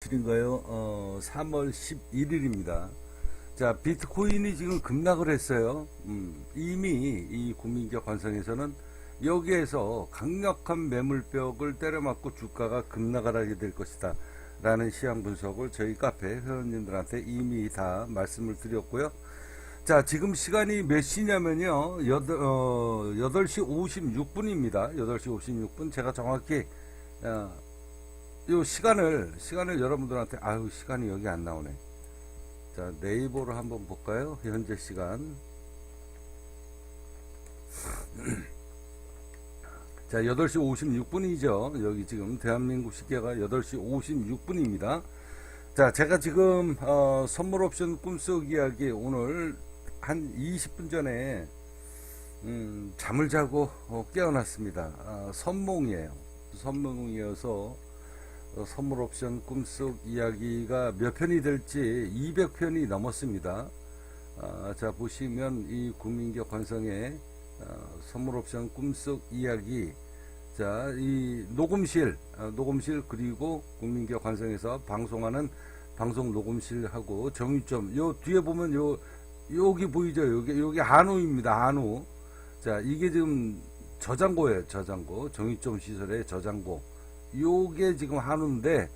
인가요? 3월 11일입니다. 자, 비트코인이 지금 급락을 했어요. 이미 이 국민적 관성에서는 여기에서 강력한 매물벽을 때려맞고 주가가 급락을 하게 될 것이다 라는 시황 분석을 저희 카페 회원님들한테 이미 다 말씀을 드렸고요. 자, 지금 시간이 몇 시냐면요, 8시 56분입니다. 8시 56분. 제가 정확히 요 시간을 여러분들한테, 아유, 시간이 여기 안 나오네. 자, 네이버로 한번 볼까요? 현재 시간. 자, 8시 56분이죠. 여기 지금 대한민국 시계가 8시 56분입니다. 자, 제가 지금 선물 옵션 꿈속 이야기 오늘 한 20분 전에 잠을 자고 깨어났습니다. 선몽이에요. 선몽이어서 선물 옵션 꿈속 이야기가 몇 편이 될지 200편이 넘었습니다. 자, 보시면 이 국민적 관성의 선물 옵션 꿈속 이야기, 자, 이 녹음실 그리고 국민적 관성에서 방송하는 방송 녹음실하고 정유점, 요 뒤에 보면 여기 보이죠? 여기 한우입니다. 한우. 자, 이게 지금 저장고예요. 저장고. 정유점 시설의 저장고. 요게 지금 한우인데,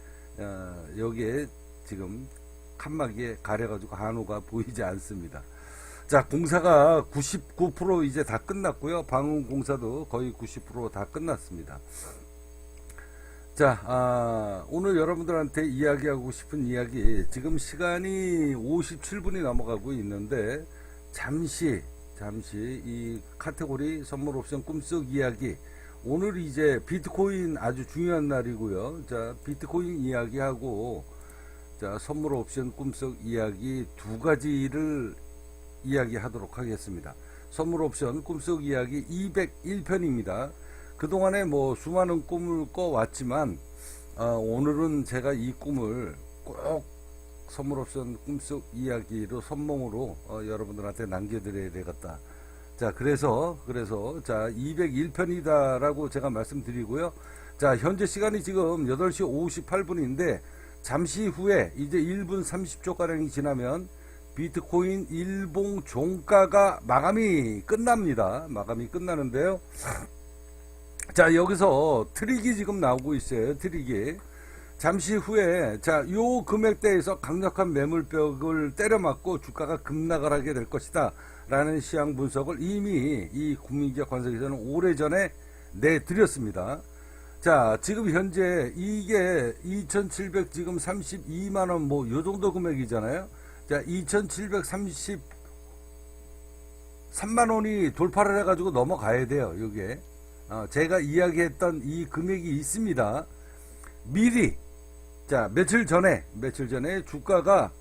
여기에 지금 칸막이에 가려가지고 한우가 보이지 않습니다. 자, 공사가 99% 이제 다 끝났고요. 방음 공사도 거의 90% 다 끝났습니다. 자, 오늘 여러분들한테 이야기하고 싶은 이야기, 지금 시간이 57분이 넘어가고 있는데, 잠시 이 카테고리 선물 옵션 꿈속 이야기, 오늘 이제 비트코인 아주 중요한 날이고요. 자, 비트코인 이야기하고, 자, 선물 옵션 꿈속 이야기 두 가지를 이야기하도록 하겠습니다. 선물 옵션 꿈속 이야기 201편입니다. 그동안에 뭐 수많은 꿈을 꿔왔지만, 오늘은 제가 이 꿈을 꼭 선물 옵션 꿈속 이야기로 선몽으로 여러분들한테 남겨드려야 되겠다. 자, 그래서 자, 201편이다 라고 제가 말씀드리고요. 자, 현재 시간이 지금 8시 58분인데 잠시 후에 이제 1분 30초 가량이 지나면 비트코인 일봉 종가가 마감이 끝납니다. 마감이 끝나는데요. 자, 여기서 트릭이 지금 나오고 있어요. 트릭이. 잠시 후에, 자, 요 금액대에서 강력한 매물벽을 때려맞고 주가가 급락을 하게 될 것이다 라는 시황 분석을 이미 이 국민적 관성에서는 오래전에 내드렸습니다. 자, 지금 현재 이게 2700 지금 32만원 뭐 요 정도 금액이잖아요. 자, 2733만원이 돌파를 해가지고 넘어가야 돼요. 요게 제가 이야기했던 이 금액이 있습니다. 미리, 자, 며칠 전에 주가가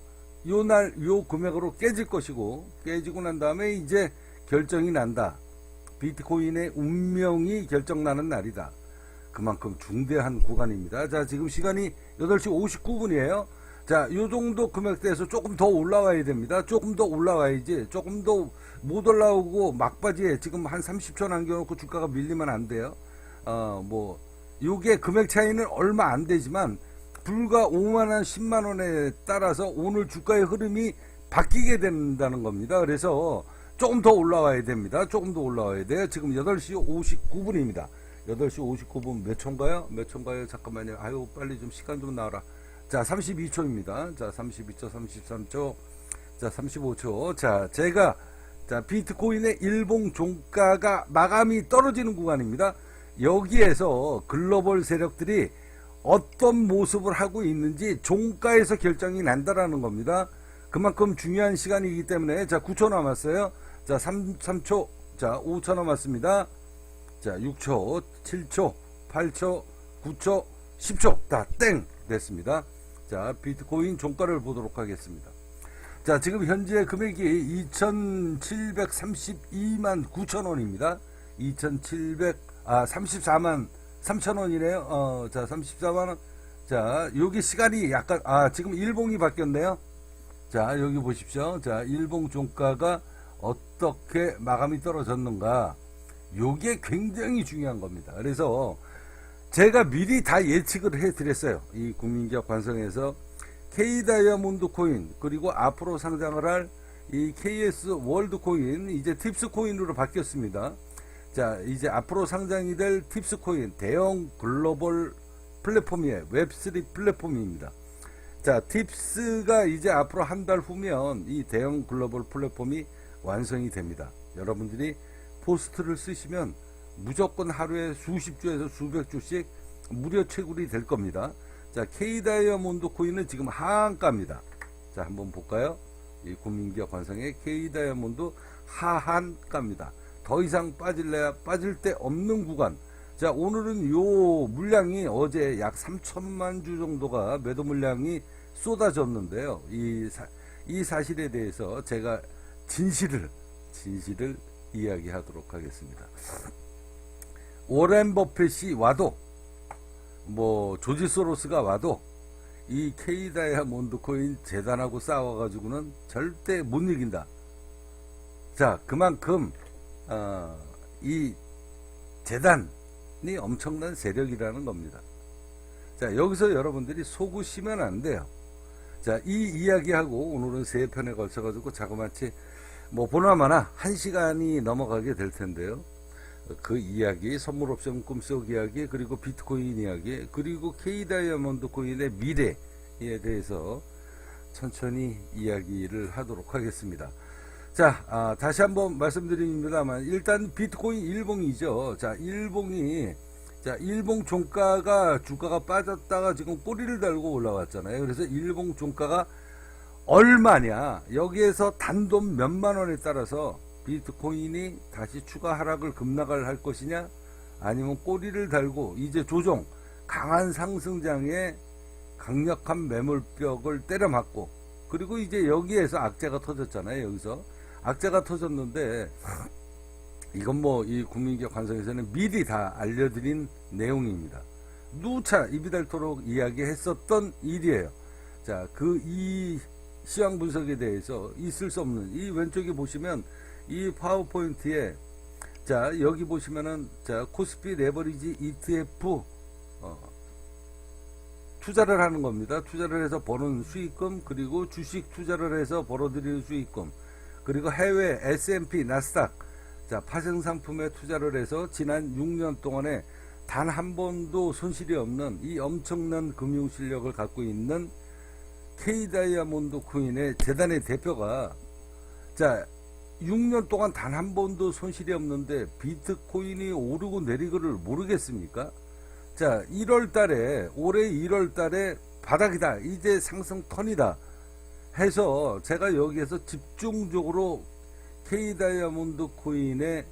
요 금액으로 깨질 것이고, 깨지고 난 다음에 이제 결정이 난다. 비트코인의 운명이 결정나는 날이다. 그만큼 중대한 구간입니다. 자, 지금 시간이 8시 59분이에요. 자, 요 정도 금액대에서 조금 더 올라와야 됩니다. 조금 더 올라와야지. 조금 더 못 올라오고 막바지에 지금 한 30초 남겨놓고 주가가 밀리면 안 돼요. 뭐, 요게 금액 차이는 얼마 안 되지만, 불과 5만원, 10만원에 따라서 오늘 주가의 흐름이 바뀌게 된다는 겁니다. 그래서 조금 더 올라와야 됩니다. 조금 더 올라와야 돼요. 지금 8시 59분입니다. 8시 59분 몇 초인가요? 잠깐만요. 아유, 빨리 좀 시간 좀 나와라. 자, 32초입니다. 자, 32초, 33초, 자, 35초. 자, 자, 비트코인의 일봉 종가가 마감이 떨어지는 구간입니다. 여기에서 글로벌 세력들이 어떤 모습을 하고 있는지 종가에서 결정이 난다라는 겁니다. 그만큼 중요한 시간이기 때문에, 자, 9초 남았어요. 자, 3초, 자, 5초 남았습니다. 자, 6초, 7초, 8초, 9초, 10초, 다 땡! 됐습니다. 자, 비트코인 종가를 보도록 하겠습니다. 자, 지금 현재 금액이 2732만 9천원입니다. 34만 3천원이네요. 자, 34만원. 자, 여기 시간이 약간, 지금 일봉이 바뀌었네요. 자, 여기 보십시오. 자, 일봉 종가가 어떻게 마감이 떨어졌는가. 요게 굉장히 중요한 겁니다. 그래서 제가 미리 다 예측을 해드렸어요. 이 국민기업 관성에서 K 다이아몬드 코인, 그리고 앞으로 상장을 할 이 KS 월드 코인, 이제 팁스 코인으로 바뀌었습니다. 자, 이제 앞으로 상장이 될 팁스 코인, 대형 글로벌 플랫폼이에요. 웹3 플랫폼입니다. 자, 팁스가 이제 앞으로 한 달 후면 이 대형 글로벌 플랫폼이 완성이 됩니다. 여러분들이 포스트를 쓰시면 무조건 하루에 수십 주에서 수백 주씩 무료 채굴이 될 겁니다. 자, K 다이아몬드 코인은 지금 하한가입니다. 자, 한번 볼까요? 이 국민기업 관성의 K 다이아몬드 하한가입니다. 더 이상 빠질래야 빠질 데 없는 구간. 자, 오늘은 요 물량이 어제 약 3천만 주 정도가 매도 물량이 쏟아졌는데요. 이 사실에 대해서 제가 진실을 이야기하도록 하겠습니다. 오렌 버핏이 와도, 뭐 조지 소로스가 와도 이 K 다이아몬드 코인 재단하고 싸워가지고는 절대 못 이긴다. 자, 그만큼 이 재단이 엄청난 세력이라는 겁니다. 자, 여기서 여러분들이 속으시면 안 돼요. 자, 이 이야기하고 오늘은 3편에 걸쳐가지고 자그마치 뭐 보나마나 1시간이 넘어가게 될 텐데요. 그 이야기, 선물 옵션 꿈속 이야기, 그리고 비트코인 이야기, 그리고 K 다이아몬드 코인의 미래에 대해서 천천히 이야기를 하도록 하겠습니다. 자, 다시 한번 말씀드립니다만, 일단 비트코인 일봉이죠. 자, 일봉 종가가, 주가가 빠졌다가 지금 꼬리를 달고 올라왔잖아요. 그래서 일봉 종가가 얼마냐, 여기에서 단돈 몇만 원에 따라서 비트코인이 다시 추가 하락을 급락을 할 것이냐, 아니면 꼬리를 달고 이제 조정, 강한 상승장에 강력한 매물벽을 때려 맞고, 그리고 이제 여기에서 악재가 터졌잖아요. 여기서 악재가 터졌는데, 이건 뭐 이 국민기업 관성에서는 미리 다 알려드린 내용입니다. 누차 입이 닳도록 이야기했었던 일이에요. 자, 이 시황 분석에 대해서 있을 수 없는, 이 왼쪽에 보시면 이 파워포인트에, 자, 여기 보시면은, 자, 코스피 레버리지 ETF 투자를 하는 겁니다. 투자를 해서 버는 수익금, 그리고 주식 투자를 해서 벌어들이는 수익금, 그리고 해외 S&P 나스닥, 자, 파생상품에 투자를 해서 지난 6년 동안에 단 한 번도 손실이 없는 이 엄청난 금융 실력을 갖고 있는 K 다이아몬드 코인의 재단의 대표가, 자, 6년 동안 단 한 번도 손실이 없는데 비트코인이 오르고 내리고를 모르겠습니까? 자, 1월 달에, 올해 1월 달에 바닥이다, 이제 상승 턴이다 해서 제가 여기에서 집중적으로 K 다이아몬드 코인의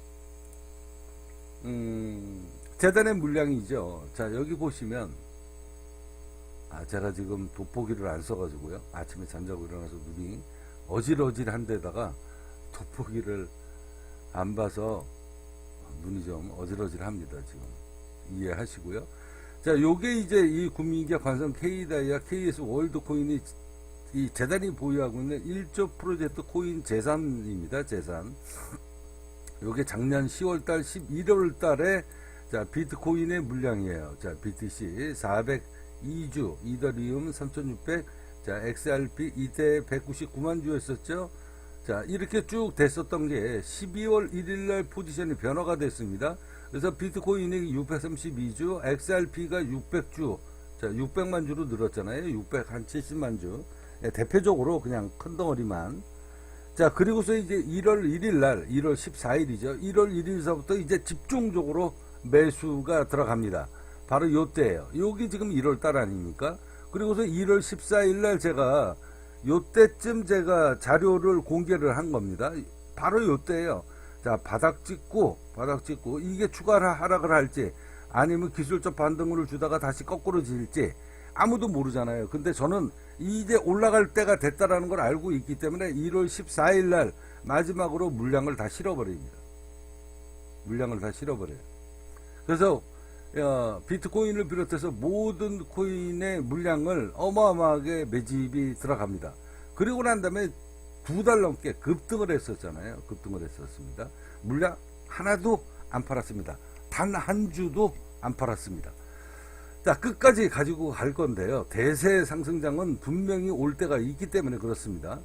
재단의 물량이죠. 자, 여기 보시면, 제가 지금 돋보기를 안 써가지고요. 아침에 잠자고 일어나서 눈이 어질어질한 데다가 돋보기를 안 봐서 눈이 좀 어질어질합니다. 지금 이해하시고요. 자, 요게 이제 이 국민기업 관성 K다이아 KS 월드 코인이 이 재단이 보유하고 있는 1조 프로젝트 코인 재산입니다. 재산. 요게 작년 10월달, 11월달에 자, 비트코인의 물량이에요. 자, BTC 402주, 이더리움 3600, 자, XRP 이때 199만 주였었죠. 자, 이렇게 쭉 됐었던 게 12월 1일날 포지션이 변화가 됐습니다. 그래서 비트코인이 632주, XRP가 600주, 자, 600만 주로 늘었잖아요. 670만 주. 대표적으로 그냥 큰 덩어리만. 자, 그리고서 이제 1월 1일날, 1월 14일이죠. 1월 1일서부터 이제 집중적으로 매수가 들어갑니다. 바로 요때예요. 여기 지금 1월달 아닙니까? 그리고서 1월 14일날 제가 요때쯤 제가 자료를 공개를 한 겁니다. 바로 요때예요. 자, 바닥 찍고 이게 추가 하락을 할지 아니면 기술적 반등을 주다가 다시 거꾸로 질지 아무도 모르잖아요. 근데 저는 이제 올라갈 때가 됐다라는 걸 알고 있기 때문에 1월 14일 날 마지막으로 물량을 다 실어버립니다. 물량을 다 실어버려요. 그래서 비트코인을 비롯해서 모든 코인의 물량을 어마어마하게 매집이 들어갑니다. 그리고 난 다음에 2달 넘게 급등을 했었잖아요. 급등을 했었습니다. 물량 하나도 안 팔았습니다. 단 한 주도 안 팔았습니다. 자, 끝까지 가지고 갈 건데요. 대세 상승장은 분명히 올 때가 있기 때문에 그렇습니다.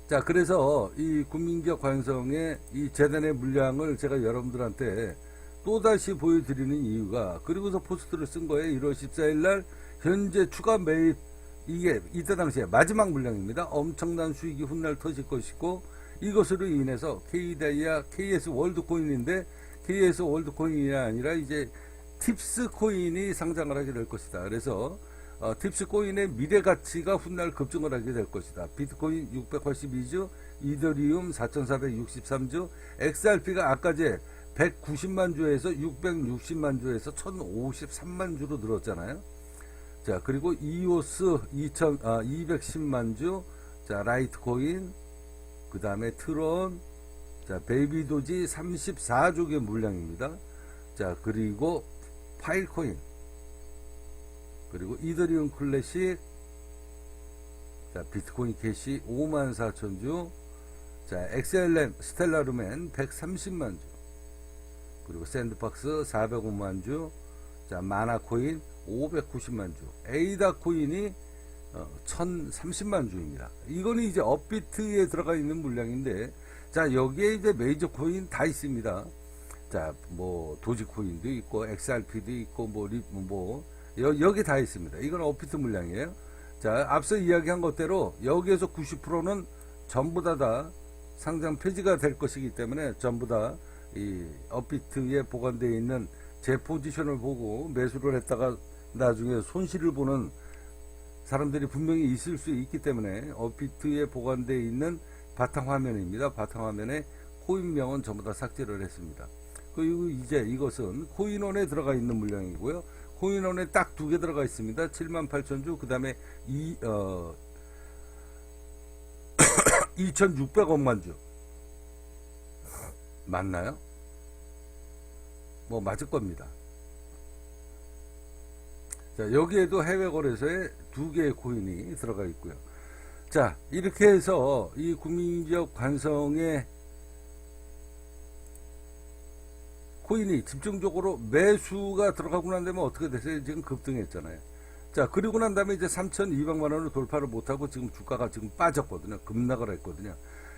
자, 그래서 이 국민기업 관성의 이 재단의 물량을 제가 여러분들한테 또다시 보여드리는 이유가, 그리고서 포스트를 쓴 거예요. 1월 14일 날 현재 추가 매입, 이게 이때 당시에 마지막 물량입니다. 엄청난 수익이 훗날 터질 것이고, 이것으로 인해서 K다이아, KS 월드코인인데 KS 월드코인이 아니라 이제 팁스 코인이 상장을 하게 될 것이다. 그래서 팁스 코인의 미래 가치가 훗날 급증을 하게 될 것이다. 비트코인 682주, 이더리움 4463주, XRP가 아까제 190만 주에서 660만 주에서 1053만 주로 늘었잖아요. 자, 그리고 이오스 210만 주, 자, 라이트코인, 그 다음에 트론, 자, 베이비도지 34조 개 물량입니다. 자, 그리고 파일코인, 그리고 이더리움 클래식, 자, 비트코인 캐시 54,000주, 자, XLM 스텔라루멘 130만 주, 그리고 샌드박스 405만 주, 자, 마나코인 590만 주, 에이다 코인이 1030만 주입니다. 이거는 이제 업비트에 들어가 있는 물량인데, 자, 여기에 이제 메이저 코인 다 있습니다. 자, 뭐 도지코인도 있고 XRP도 있고 여기 다 있습니다. 이건 업비트 물량이에요. 자, 앞서 이야기한 것대로 여기에서 90%는 전부 다 상장 폐지가 될 것이기 때문에 전부 다 이 업비트에 보관되어 있는 제 포지션을 보고 매수를 했다가 나중에 손실을 보는 사람들이 분명히 있을 수 있기 때문에 업비트에 보관되어 있는 바탕화면입니다. 바탕화면에 코인명은 전부 다 삭제를 했습니다. 그리고 이제 이것은 코인원에 들어가 있는 물량이고요. 코인원에 딱 두 개 들어가 있습니다. 78,000주, 그 다음에 2,600억만 주. 맞나요? 뭐 맞을 겁니다. 자, 여기에도 해외 거래소에 두 개의 코인이 들어가 있고요. 자, 이렇게 해서 이 국민기업 관성의 코인이 집중적으로 매수가 들어가고 난 다음에 어떻게 됐어요? 지금 급등했잖아요. 자, 그리고 난 다음에 이제 3,200만 원을 돌파를 못하고 지금 주가가 지금 빠졌거든요. 급락을 했거든요.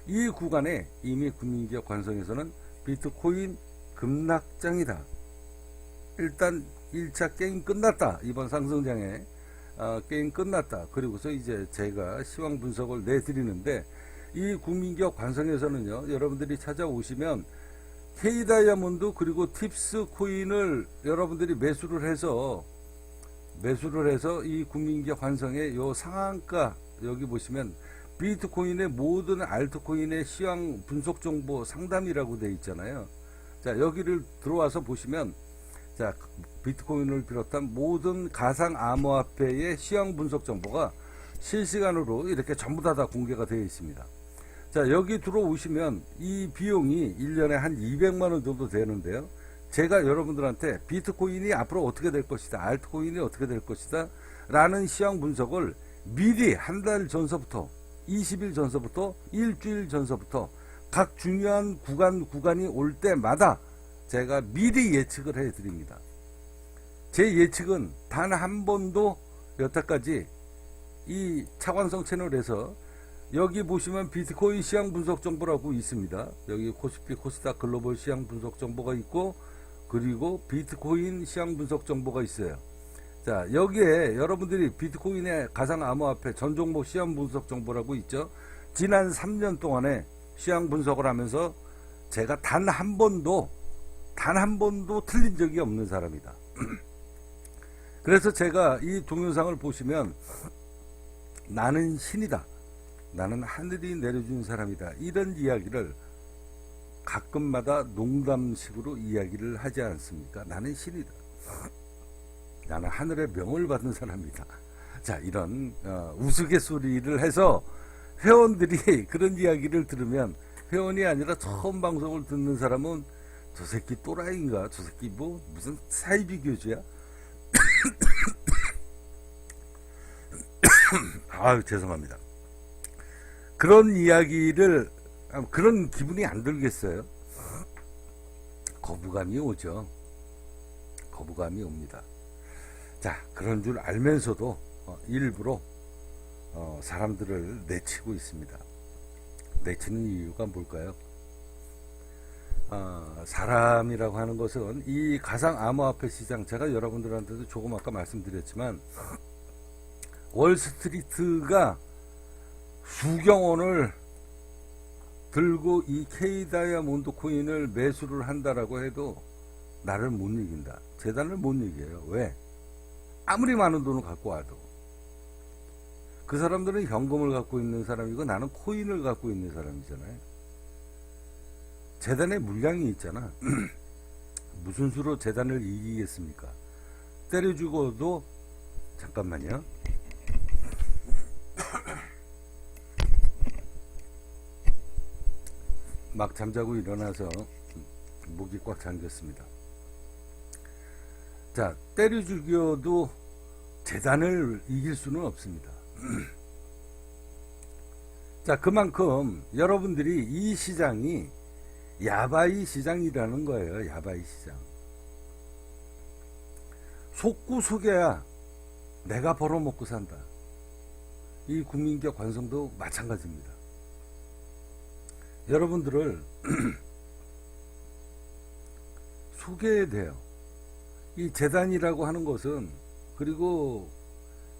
이 구간에 이미 국민기업 관성에서는 비트코인 급락장이다. 일단 1차 게임 끝났다. 이번 상승장에 게임 끝났다. 그리고서 이제 제가 시황 분석을 내드리는데, 이 국민기업 관성에서는요, 여러분들이 찾아오시면 K다이아몬드 그리고 팁스 코인을 여러분들이 매수를 해서 이 국민기업 관성의 요 상한가, 여기 보시면 비트코인의 모든 알트코인의 시황 분석 정보 상담이라고 되어 있잖아요. 자, 여기를 들어와서 보시면, 자, 비트코인을 비롯한 모든 가상 암호화폐의 시황 분석 정보가 실시간으로 이렇게 전부 다 공개가 되어 있습니다. 자, 여기 들어오시면 이 비용이 1년에 한 200만 원 정도 되는데요. 제가 여러분들한테 비트코인이 앞으로 어떻게 될 것이다, 알트코인이 어떻게 될 것이다 라는 시황 분석을 미리 한 달 전서부터, 20일 전서부터, 일주일 전서부터 각 중요한 구간이 올 때마다 제가 미리 예측을 해 드립니다. 제 예측은 단 한 번도 여태까지 이 차관성 채널에서, 여기 보시면 비트코인 시황 분석 정보라고 있습니다. 여기 코스피 코스닥 글로벌 시황 분석 정보가 있고, 그리고 비트코인 시황 분석 정보가 있어요. 자, 여기에 여러분들이 비트코인의 가상 암호화폐 전 종목 시황 분석 정보라고 있죠. 지난 3년 동안에 시황 분석을 하면서 제가 단 한 번도 틀린 적이 없는 사람이다. 그래서 제가 이 동영상을 보시면 나는 신이다, 나는 하늘이 내려준 사람이다, 이런 이야기를 가끔마다 농담식으로 이야기를 하지 않습니까? 나는 신이다, 나는 하늘의 명을 받은 사람이다. 자, 이런 우스갯소리를 해서 회원들이 그런 이야기를 들으면, 회원이 아니라 처음 방송을 듣는 사람은 저 새끼 또라이인가, 저 새끼 뭐 무슨 사이비교주야. 아유, 죄송합니다. 그런 이야기를, 그런 기분이 안 들겠어요? 거부감이 오죠. 거부감이 옵니다. 자, 그런 줄 알면서도 일부러 사람들을 내치고 있습니다. 내치는 이유가 뭘까요? 사람이라고 하는 것은 이 가상 암호화폐 시장, 제가 여러분들한테도 조금 아까 말씀드렸지만 월스트리트가 수경원을 들고 이 K 다이아몬드 코인을 매수를 한다라고 해도 나를 못 이긴다. 재단을 못 이겨요. 왜? 아무리 많은 돈을 갖고 와도 그 사람들은 현금을 갖고 있는 사람이고 나는 코인을 갖고 있는 사람이잖아요. 재단에 물량이 있잖아. 무슨 수로 재단을 이기겠습니까? 때려 죽어도. 잠깐만요. 막 잠자고 일어나서 목이 꽉 잠겼습니다. 자, 때려 죽여도 재단을 이길 수는 없습니다. 자, 그만큼 여러분들이 이 시장이 야바이 시장이라는 거예요. 야바이 시장. 속구 속여야 내가 벌어먹고 산다. 이 국민적 관성도 마찬가지입니다. 여러분들을 속여야 돼요. 이 재단이라고 하는 것은, 그리고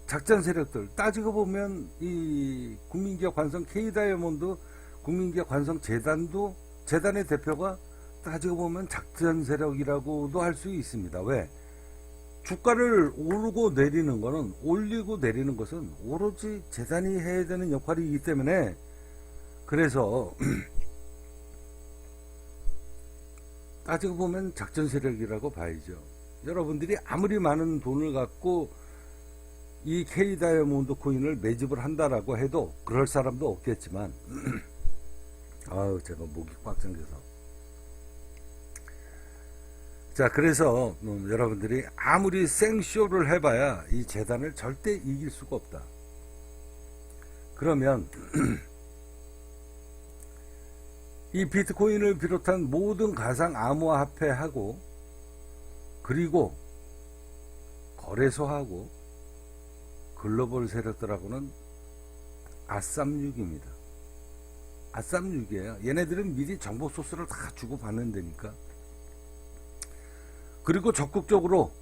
작전 세력들 따지고 보면 이 국민기업 관성 K다이아몬드 국민기업 관성 재단도, 재단의 대표가 따지고 보면 작전 세력이라고도 할 수 있습니다. 왜? 주가를 오르고 내리는 거는, 올리고 내리는 것은 오로지 재단이 해야 되는 역할이기 때문에, 그래서 따지고 보면 작전 세력이라고 봐야죠. 여러분들이 아무리 많은 돈을 갖고 이 K 다이아몬드 코인을 매집을 한다라고 해도 그럴 사람도 없겠지만 아우, 제가 목이 꽉 잠겨서. 자, 그래서 여러분들이 아무리 생쇼를 해봐야 이 재단을 절대 이길 수가 없다. 그러면 이 비트코인을 비롯한 모든 가상 암호화폐하고, 그리고 거래소하고 글로벌 세력들하고는 아쌈육입니다. 아쌈육이에요. 얘네들은 미리 정보 소스를 다 주고 받는 데니까. 그리고 적극적으로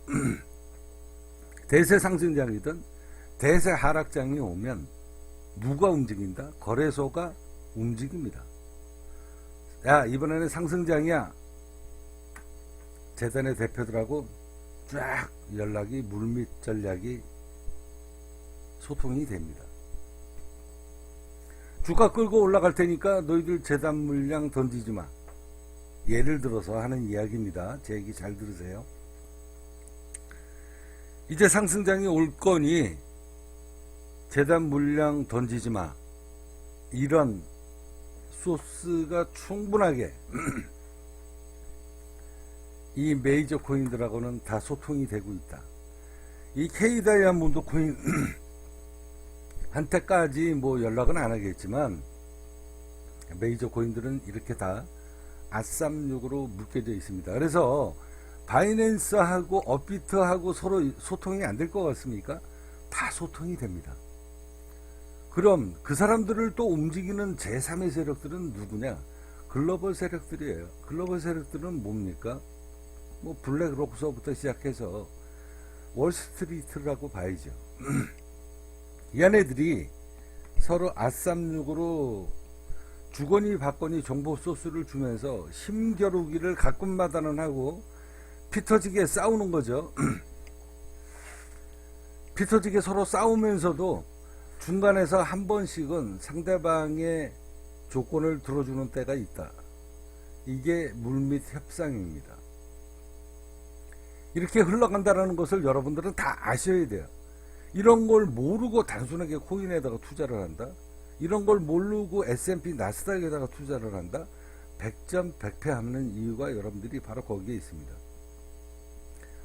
대세 상승장이든 대세 하락장이 오면 누가 움직인다? 거래소가 움직입니다. 야, 이번에는 상승장이야. 재단의 대표들하고 쫙 연락이, 물밑 전략이 소통이 됩니다. 주가 끌고 올라갈 테니까 너희들 재단 물량 던지지 마. 예를 들어서 하는 이야기입니다. 제 얘기 잘 들으세요. 이제 상승장이 올 거니 재단 물량 던지지 마. 이런 소스가 충분하게 이 메이저 코인들하고는 다 소통이 되고 있다. 이 K 다이아몬드 코인 한테까지 뭐 연락은 안 하겠지만 메이저 코인들은 이렇게 다 아쌈육으로 묶여져 있습니다. 그래서 바이낸스하고 업비트하고 서로 소통이 안 될 것 같습니까? 다 소통이 됩니다. 그럼 그 사람들을 또 움직이는 제3의 세력들은 누구냐? 글로벌 세력들이에요. 글로벌 세력들은 뭡니까? 뭐 블랙록서부터 시작해서 월스트리트라고 봐야죠. 얘네들이 서로 아쌈육으로 주거니 받거니 정보 소스를 주면서 힘겨루기를 가끔마다는 하고 피터지게 싸우는 거죠. 피터지게 서로 싸우면서도 중간에서 한 번씩은 상대방의 조건을 들어주는 때가 있다. 이게 물밑 협상입니다. 이렇게 흘러간다는 것을 여러분들은 다 아셔야 돼요. 이런 걸 모르고 단순하게 코인에다가 투자를 한다? 이런 걸 모르고 S&P 나스닥에다가 투자를 한다? 100점 100패 하는 이유가 여러분들이 바로 거기에 있습니다.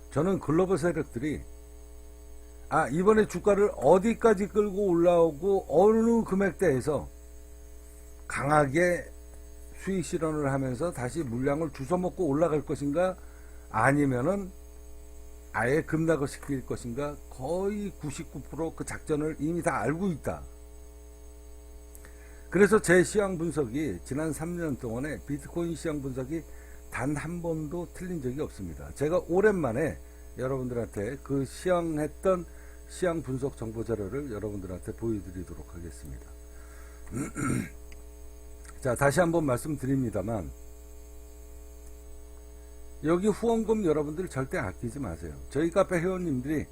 저는 글로벌 세력들이 이번에 주가를 어디까지 끌고 올라오고 어느 금액대에서 강하게 수익 실현을 하면서 다시 물량을 주워먹고 올라갈 것인가, 아니면은 아예 급락을 시킬 것인가? 거의 99%그 작전을 이미 다 알고 있다. 그래서 제 시황 분석이 지난 3년 동안에 비트코인 시황 분석이 단 한 번도 틀린 적이 없습니다. 제가 오랜만에 여러분들한테 그 시황했던 시황 분석 정보 자료를 여러분들한테 보여드리도록 하겠습니다. 자, 다시 한번 말씀드립니다만, 여기 후원금 여러분들 절대 아끼지 마세요. 저희 카페 회원님들이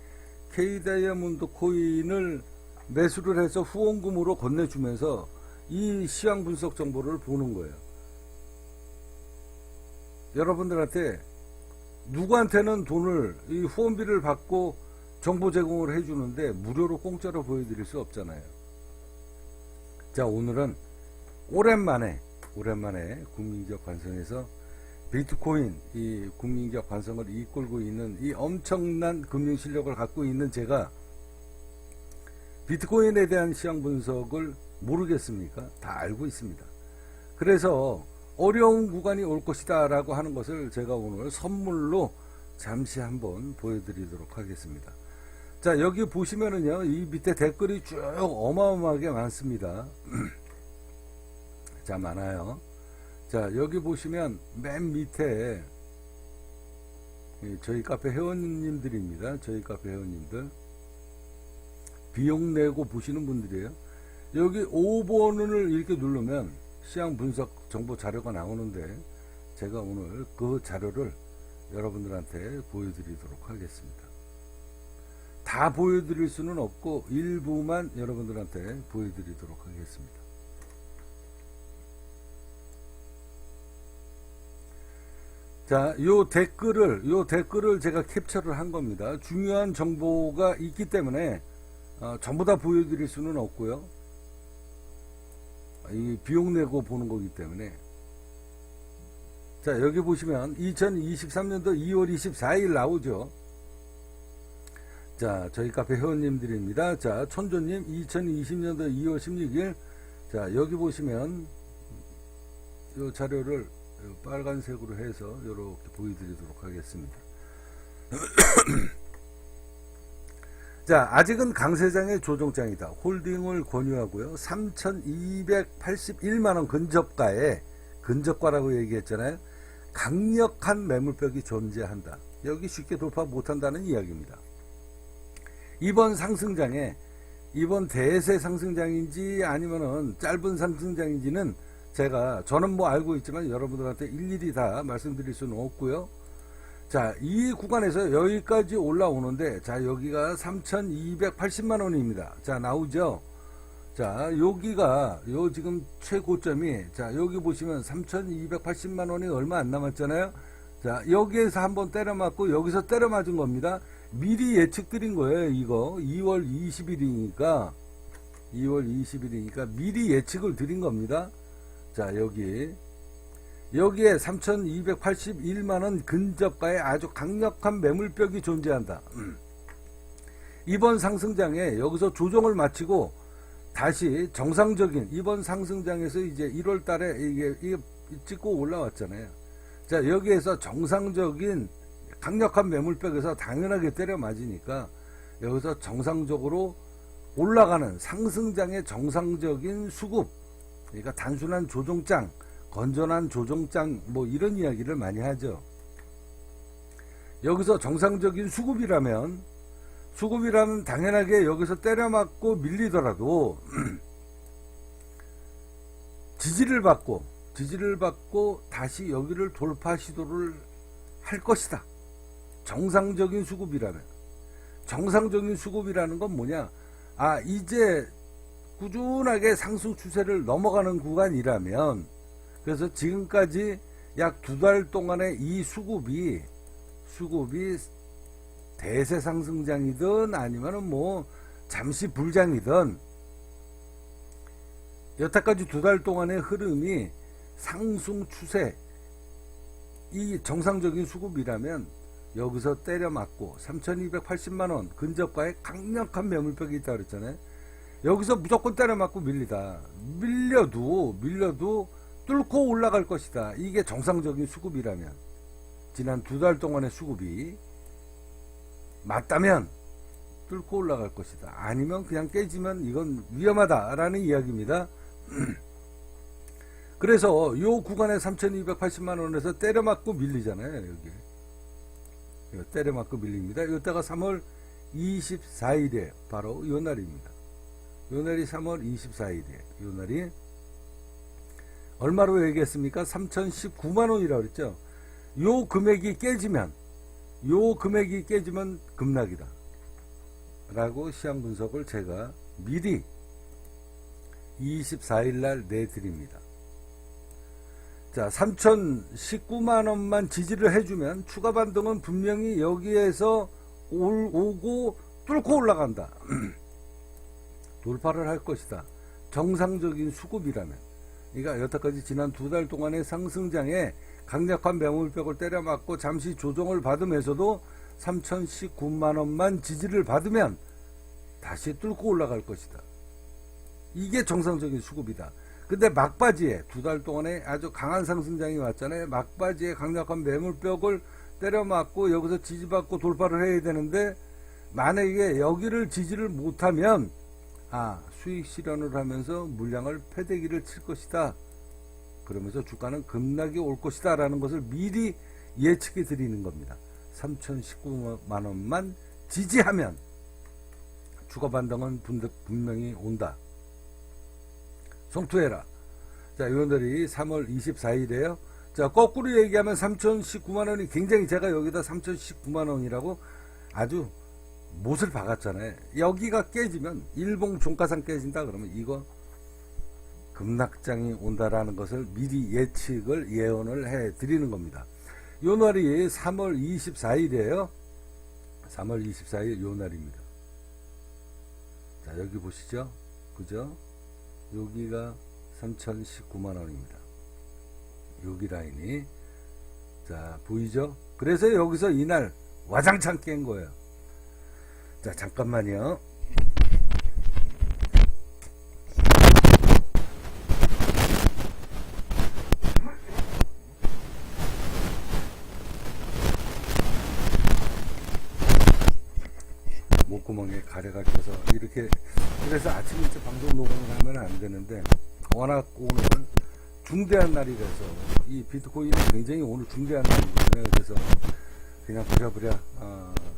K다이아몬드 코인을 매수를 해서 후원금으로 건네주면서 이 시황 분석 정보를 보는 거예요. 여러분들한테 누구한테는 돈을, 이 후원비를 받고 정보 제공을 해주는데 무료로 공짜로 보여드릴 수 없잖아요. 자, 오늘은 오랜만에 국민기업 관성에서 비트코인, 이 국민기업 관성을 이끌고 있는 이 엄청난 금융 실력을 갖고 있는 제가 비트코인에 대한 시황 분석을 모르겠습니까? 다 알고 있습니다. 그래서 어려운 구간이 올 것이다 라고 하는 것을 제가 오늘 선물로 잠시 한번 보여드리도록 하겠습니다. 자, 여기 보시면은요, 이 밑에 댓글이 쭉 어마어마하게 많습니다. 자, 많아요. 자, 여기 보시면 맨 밑에 저희 카페 회원님들입니다. 저희 카페 회원님들. 비용 내고 보시는 분들이에요. 여기 5번을 이렇게 누르면 시황 분석 정보 자료가 나오는데, 제가 오늘 그 자료를 여러분들한테 보여드리도록 하겠습니다. 다 보여드릴 수는 없고 일부만 여러분들한테 보여드리도록 하겠습니다. 자, 요 댓글을 제가 캡처를 한 겁니다. 중요한 정보가 있기 때문에 전부 다 보여드릴 수는 없고요. 이 비용 내고 보는 거기 때문에. 자, 여기 보시면 2023년도 2월 24일 나오죠. 자, 저희 카페 회원님들입니다. 자, 천조님 2020년도 2월 16일. 자, 여기 보시면 이 자료를 빨간색으로 해서 이렇게 보여드리도록 하겠습니다. 자, 아직은 강세장의 조정장이다. 홀딩을 권유하고요. 3,281만원 근접가라고 얘기했잖아요. 강력한 매물벽이 존재한다. 여기 쉽게 돌파 못한다는 이야기입니다. 이번 상승장에, 이번 대세 상승장인지 아니면은 짧은 상승장인지는 저는 뭐 알고 있지만 여러분들한테 일일이 다 말씀드릴 수는 없고요. 자, 이 구간에서 여기까지 올라오는데, 자, 여기가 3,280만원입니다. 자, 나오죠? 자, 여기가, 지금 최고점이, 자, 여기 보시면 3,280만원이 얼마 안 남았잖아요? 자, 여기에서 한번 때려 맞고, 여기서 때려 맞은 겁니다. 미리 예측 드린 거예요, 이거. 2월 20일이니까 미리 예측을 드린 겁니다. 자, 여기에 3,281만원 근접가에 아주 강력한 매물벽이 존재한다. 이번 상승장에 여기서 조정을 마치고 다시 정상적인, 이번 상승장에서 이제 1월 달에 이게 찍고 올라왔잖아요. 자, 여기에서 정상적인 강력한 매물벽에서 당연하게 때려 맞으니까 여기서 정상적으로 올라가는 상승장의 정상적인 수급, 그러니까 단순한 조정장, 건전한 조정장, 뭐 이런 이야기를 많이 하죠. 여기서 정상적인 수급이라면 당연하게 여기서 때려맞고 밀리더라도 지지를 받고 다시 여기를 돌파 시도를 할 것이다. 정상적인 수급이라면. 정상적인 수급이라는 건 뭐냐? 아, 이제 꾸준하게 상승 추세를 넘어가는 구간이라면, 그래서 지금까지 약 2달 동안의 이 수급이 대세 상승장이든 아니면은 뭐 잠시 불장이든 여태까지 2달 동안의 흐름이 상승 추세, 이 정상적인 수급이라면 여기서 때려 맞고 3,280만원 근접가에 강력한 매물벽이 있다 그랬잖아요. 여기서 무조건 때려 맞고 밀려도 뚫고 올라갈 것이다. 이게 정상적인 수급이라면, 지난 2달 동안의 수급이. 맞다면 뚫고 올라갈 것이다. 아니면 그냥 깨지면 이건 위험하다라는 이야기입니다. 그래서 요 구간에 3,280만원에서 때려맞고 밀리잖아요. 여기 때려맞고 밀립니다. 이때가 3월 24일에 바로 요 날입니다. 요 날이 3월 24일이에요. 요 날이 얼마로 얘기했습니까? 3,019만원이라고 그랬죠. 요 금액이 깨지면 급락이다 라고 시황 분석을 제가 미리 24일날 내드립니다. 자, 3,019만원만 지지를 해주면 추가 반등은 분명히 여기에서 오고 뚫고 올라간다. 돌파를 할 것이다. 정상적인 수급이라면. 그러니까 여태까지 지난 2달 동안의 상승장에 강력한 매물벽을 때려맞고 잠시 조정을 받으면서도 3,019만원만 지지를 받으면 다시 뚫고 올라갈 것이다. 이게 정상적인 수급이다. 근데 막바지에 2달 동안에 아주 강한 상승장이 왔잖아요. 막바지에 강력한 매물벽을 때려맞고 여기서 지지받고 돌파를 해야 되는데 만약에 여기를 지지를 못하면 수익 실현을 하면서 물량을 패대기를 칠 것이다. 그러면서 주가는 급락이 올 것이다 라는 것을 미리 예측해 드리는 겁니다. 3,019만원만 지지하면 주가 반등은 분명히 온다. 송투해라. 자, 이원들이 3월 24일에요. 자, 거꾸로 얘기하면 3,019만원이 굉장히 제가 여기다 3,019만원이라고 아주 못을 박았잖아요. 여기가 깨지면 일봉 종가상 깨진다 그러면 이거 급락장이 온다라는 것을 미리 예측을 예언을 해 드리는 겁니다. 요 날이 3월 24일이에요. 3월 24일 요 날입니다. 자, 여기 보시죠. 그죠? 여기가 3,019만원입니다. 여기 라인이. 자, 보이죠? 그래서 여기서 이날 와장창 깬 거예요. 자, 잠깐만요. 목구멍에 가래가 껴서 이렇게. 그래서 아침 일찍 방송 녹음을 하면 안 되는데 워낙 오늘은 중대한 날이라서 이 비트코인이 굉장히 오늘 중대한 날이거든요. 그래서 그냥 부랴부랴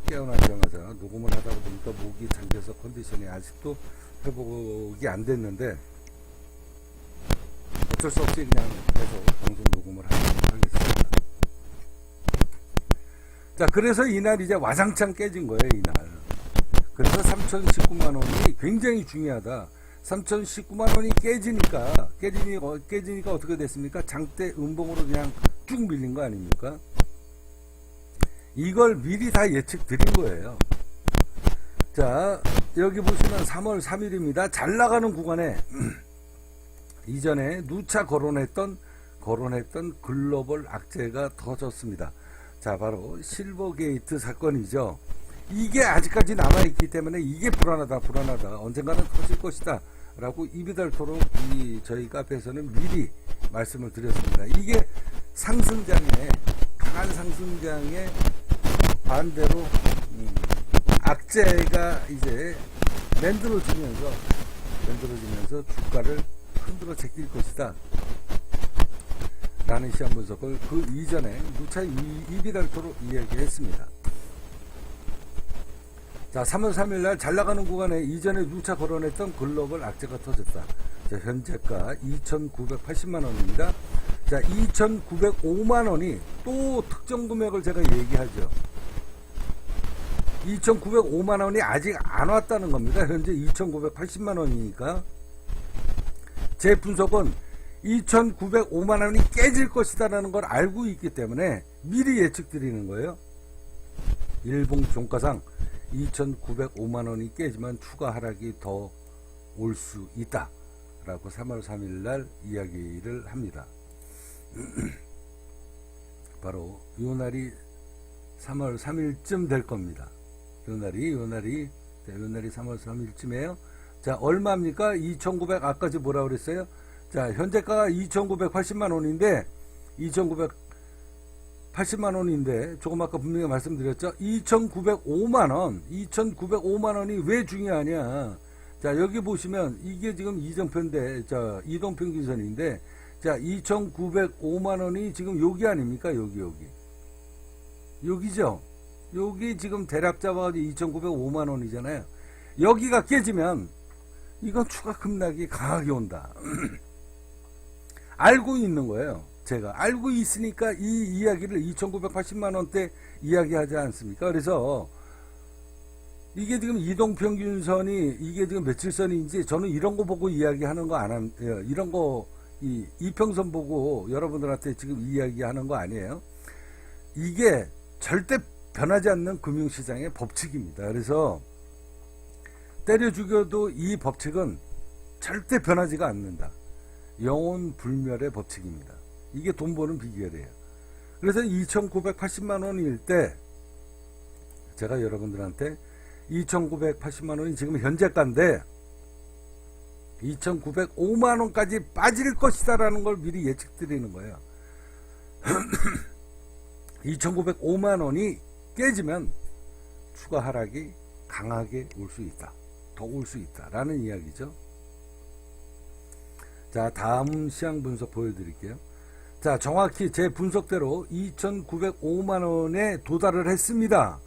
깨어나자마자 녹음을 하다 보니까 목이 잠겨서 컨디션이 아직도 회복이 안 됐는데 어쩔 수 없이 그냥 계속 방송 녹음을 하겠습니다. 자, 그래서 이날 이제 와장창 깨진 거예요. 이날. 그래서 3,019만원이 굉장히 중요하다. 3,019만원이 깨지니까 어떻게 됐습니까? 장대 음봉으로 그냥 쭉 밀린 거 아닙니까? 이걸 미리 다 예측 드린 거예요. 자, 여기 보시면 3월 3일입니다. 잘 나가는 구간에 이전에 누차 거론했던 글로벌 악재가 터졌습니다. 자, 바로 실버게이트 사건이죠. 이게 아직까지 남아있기 때문에 이게 불안하다. 언젠가는 터질 것이다. 라고 입이 닳도록 저희 카페에서는 미리 말씀을 드렸습니다. 이게 강한 상승장에 반대로 악재가 이제 만들어지면서 주가를 흔들어 제낄 것이다. 라는 시황 분석을 그 이전에 누차 입이 닳도록 이야기했습니다. 자, 3월 3일날 잘 나가는 구간에 이전에 누차 거론했던 글로벌 악재가 터졌다. 자, 현재가 2,980만원입니다. 자, 2,905만원이 또 특정 금액을 제가 얘기하죠. 2,905만원이 아직 안 왔다는 겁니다. 현재 2,980만원이니까. 제 분석은 2,905만원이 깨질 것이다라는 걸 알고 있기 때문에 미리 예측 드리는 거예요. 일봉 종가상 2,905만원이 깨지면 추가 하락이 더 올 수 있다 라고 3월 3일날 이야기를 합니다. 바로 요 날이 3월 3일쯤 될 겁니다. 요 날이 3월 3일쯤이에요. 자, 얼마입니까? 2,900, 아까 뭐라 그랬어요? 자, 현재가가 2,980만원인데 2,980 80만 원인데 조금 아까 분명히 말씀드렸죠. 2,905만 원, 2,905만 원이 왜 중요하냐? 자, 여기 보시면 이게 지금 이정표인데, 자, 이동평균선인데, 자, 2,905만 원이 지금 여기 아닙니까? 여기죠? 여기 지금 대략 잡아가지고 2,905만 원이잖아요. 여기가 깨지면 이건 추가 급락이 강하게 온다. 알고 있는 거예요. 제가 알고 있으니까 이 이야기를 2,980만 원대 이야기하지 않습니까? 그래서 이게 지금 이동평균선이 이게 지금 며칠 선인지 저는 이런 거 보고 이야기하는 거 안 합니다. 이런 거 이평선 보고 여러분들한테 지금 이야기하는 거 아니에요. 이게 절대 변하지 않는 금융시장의 법칙입니다. 그래서 때려 죽여도 이 법칙은 절대 변하지가 않는다. 영혼 불멸의 법칙입니다. 이게 돈 버는 비결이에요. 그래서 2,980만 원일 때 제가 여러분들한테 2,980만 원이 지금 현재가인데 2,905만 원까지 빠질 것이다 라는 걸 미리 예측 드리는 거예요. 2,905만 원이 깨지면 추가 하락이 강하게 올 수 있다. 더 올 수 있다 라는 이야기죠. 자, 다음 시황 분석 보여드릴게요. 자, 정확히 제 분석대로 2,905만 원에 도달을 했습니다.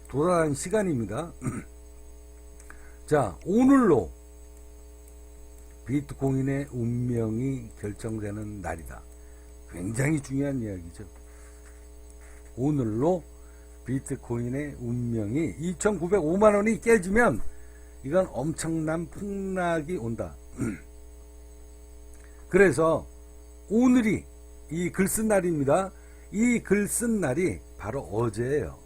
도달한 시간입니다. 자, 오늘로 비트코인의 운명이 결정되는 날이다. 굉장히 중요한 이야기죠. 오늘로 비트코인의 운명이 2,905만 원이 깨지면 이건 엄청난 폭락이 온다. 그래서 오늘이 이 글 쓴 날입니다. 이 글 쓴 날이 바로 어제예요.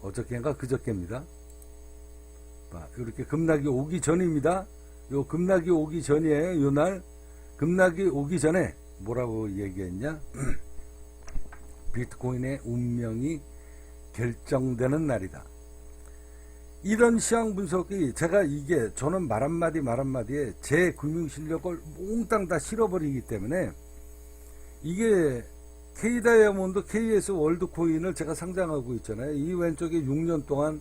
어저께인가 그저께입니다. 이렇게 급락이 오기 전입니다. 요 급락이 오기 전이에요. 요 날 급락이 오기 전에 뭐라고 얘기했냐? 비트코인의 운명이 결정되는 날이다. 이런 시황 분석이 제가 이게 저는 말 한마디에 제 금융 실력을 몽땅 다 실어버리기 때문에 이게 K다이아몬드 KS 월드코인을 제가 상장하고 있잖아요. 이 왼쪽에 6년 동안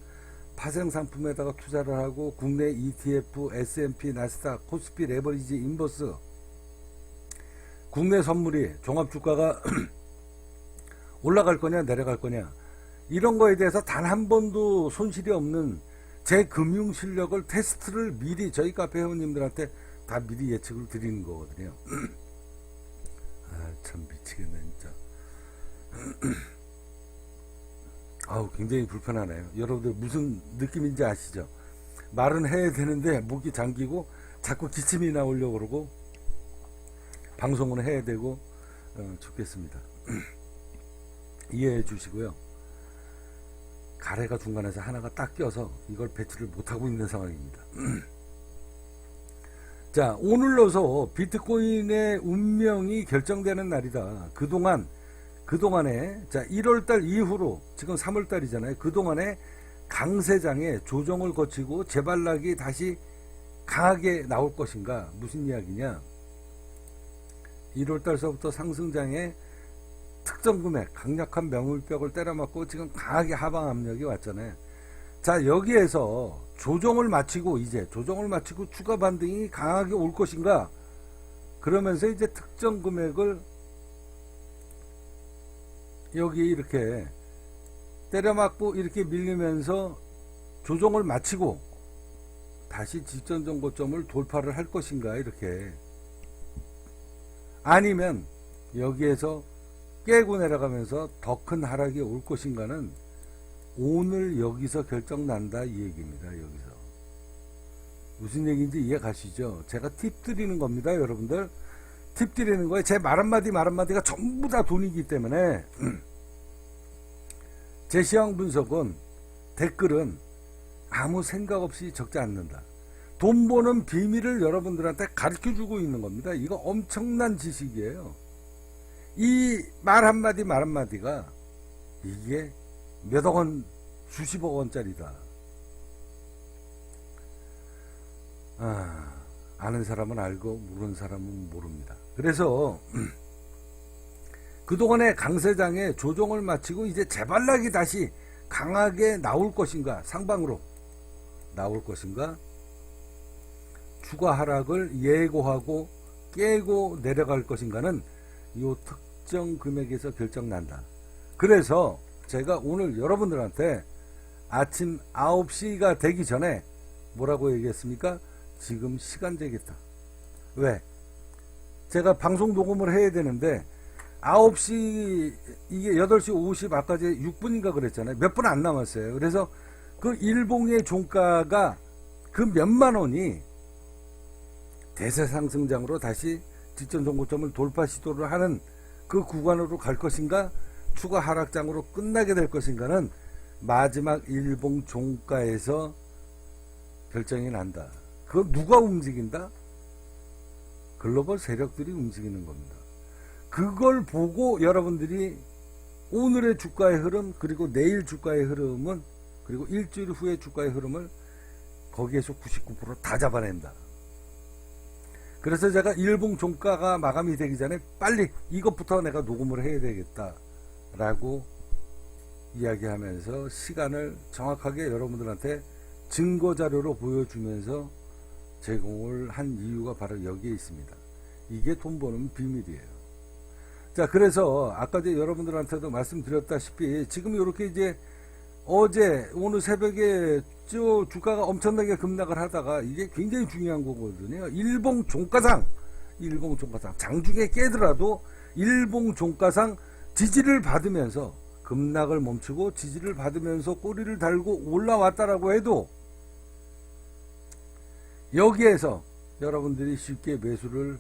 파생 상품에다가 투자를 하고 국내 ETF, S&P, 나스닥, 코스피, 레버리지, 인버스 국내 선물이 종합주가가 올라갈 거냐 내려갈 거냐 이런 거에 대해서 단 한 번도 손실이 없는 제 금융 실력을 테스트를 미리 저희 카페 회원님들한테 다 미리 예측을 드리는 거거든요. 참 미치겠네 진짜. 굉장히 불편하네요. 여러분들 무슨 느낌인지 아시죠? 말은 해야 되는데 목이 잠기고 자꾸 기침이 나오려고 그러고 방송은 해야 되고 죽겠습니다. 이해해 주시고요. 가래가 중간에서 하나가 딱 껴서 이걸 배치를 못하고 있는 상황입니다. 자, 오늘로서 비트코인의 운명이 결정되는 날이다. 그동안에 자 1월달 이후로 지금 3월달이잖아요. 그동안에 강세장에 조정을 거치고 재발락이 다시 강하게 나올 것인가? 무슨 이야기냐? 1월달서부터 상승장에 특정 금액 강력한 매물벽을 때려맞고 지금 강하게 하방 압력이 왔잖아요. 자, 여기에서 조정을 마치고 추가 반등이 강하게 올 것인가? 그러면서 이제 특정 금액을 여기 이렇게 때려맞고 이렇게 밀리면서 조정을 마치고 다시 직전적 고점을 돌파를 할 것인가? 이렇게 아니면 여기에서 깨고 내려가면서 더 큰 하락이 올 것인가는 오늘 여기서 결정난다 이 얘기입니다. 여기서 무슨 얘기인지 이해 가시죠? 제가 팁 드리는 겁니다. 여러분들 팁 드리는 거예요. 제 말 한마디가 전부 다 돈이기 때문에 제 시황 분석은 댓글은 아무 생각 없이 적지 않는다. 돈 버는 비밀을 여러분들한테 가르쳐주고 있는 겁니다. 이거 엄청난 지식이에요. 이 말 한마디가 이게 몇억 원, 수십억 원짜리다. 아는 사람은 알고 모르는 사람은 모릅니다. 그래서 그동안의 강세장의 조정을 마치고 이제 재발락이 다시 강하게 나올 것인가, 상방으로 나올 것인가, 추가 하락을 예고하고 깨고 내려갈 것인가는 이 특정 금액에서 결정난다. 그래서 제가 오늘 여러분들한테 아침 9시가 되기 전에 뭐라고 얘기했습니까? 지금 시간 되겠다. 왜? 제가 방송 녹음을 해야 되는데 9시, 이게 8시 50 아까 6분인가 그랬잖아요. 몇 분 안 남았어요. 그래서 그 일봉의 종가가 그 몇만 원이 대세 상승장으로 다시 직전 정고점을 돌파 시도를 하는 그 구간으로 갈 것인가, 추가 하락장으로 끝나게 될 것인가는 마지막 일봉 종가에서 결정이 난다. 그거 누가 움직인다? 글로벌 세력들이 움직이는 겁니다. 그걸 보고 여러분들이 오늘의 주가의 흐름, 그리고 내일 주가의 흐름은, 그리고 일주일 후의 주가의 흐름을 거기에서 99% 다 잡아낸다. 그래서 제가 일봉 종가가 마감이 되기 전에 빨리 이것부터 내가 녹음을 해야 되겠다 라고 이야기하면서 시간을 정확하게 여러분들한테 증거자료로 보여주면서 제공을 한 이유가 바로 여기에 있습니다. 이게 돈 버는 비밀이에요. 자, 그래서 아까 여러분들한테도 말씀드렸다시피 지금 이렇게 이제 어제 오늘 새벽에 주가가 엄청나게 급락을 하다가 이게 굉장히 중요한 거거든요. 일봉 종가상 장중에 깨더라도 일봉 종가상 지지를 받으면서 급락을 멈추고 지지를 받으면서 꼬리를 달고 올라왔다라고 해도 여기에서 여러분들이 쉽게 매수를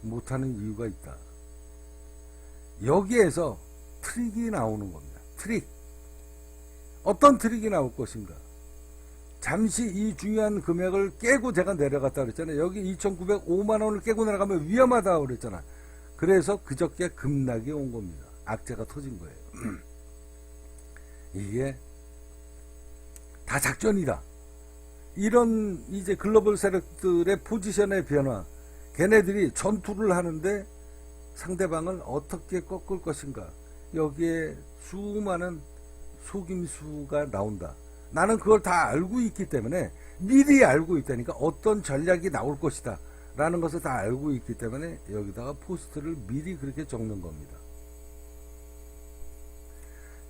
못하는 이유가 있다. 여기에서 트릭이 나오는 겁니다. 트릭. 어떤 트릭이 나올 것인가? 잠시 이 중요한 금액을 깨고 제가 내려갔다 그랬잖아요. 여기 2,905만원을 깨고 내려가면 위험하다 그랬잖아. 그래서 그저께 급락이 온 겁니다. 악재가 터진 거예요. 이게 다 작전이다. 이런 이제 글로벌 세력들의 포지션의 변화, 걔네들이 전투를 하는데 상대방을 어떻게 꺾을 것인가, 여기에 수많은 속임수가 나온다. 나는 그걸 다 알고 있기 때문에, 미리 알고 있다니까, 어떤 전략이 나올 것이다 라는 것을 다 알고 있기 때문에 여기다가 포스트를 미리 그렇게 적는 겁니다.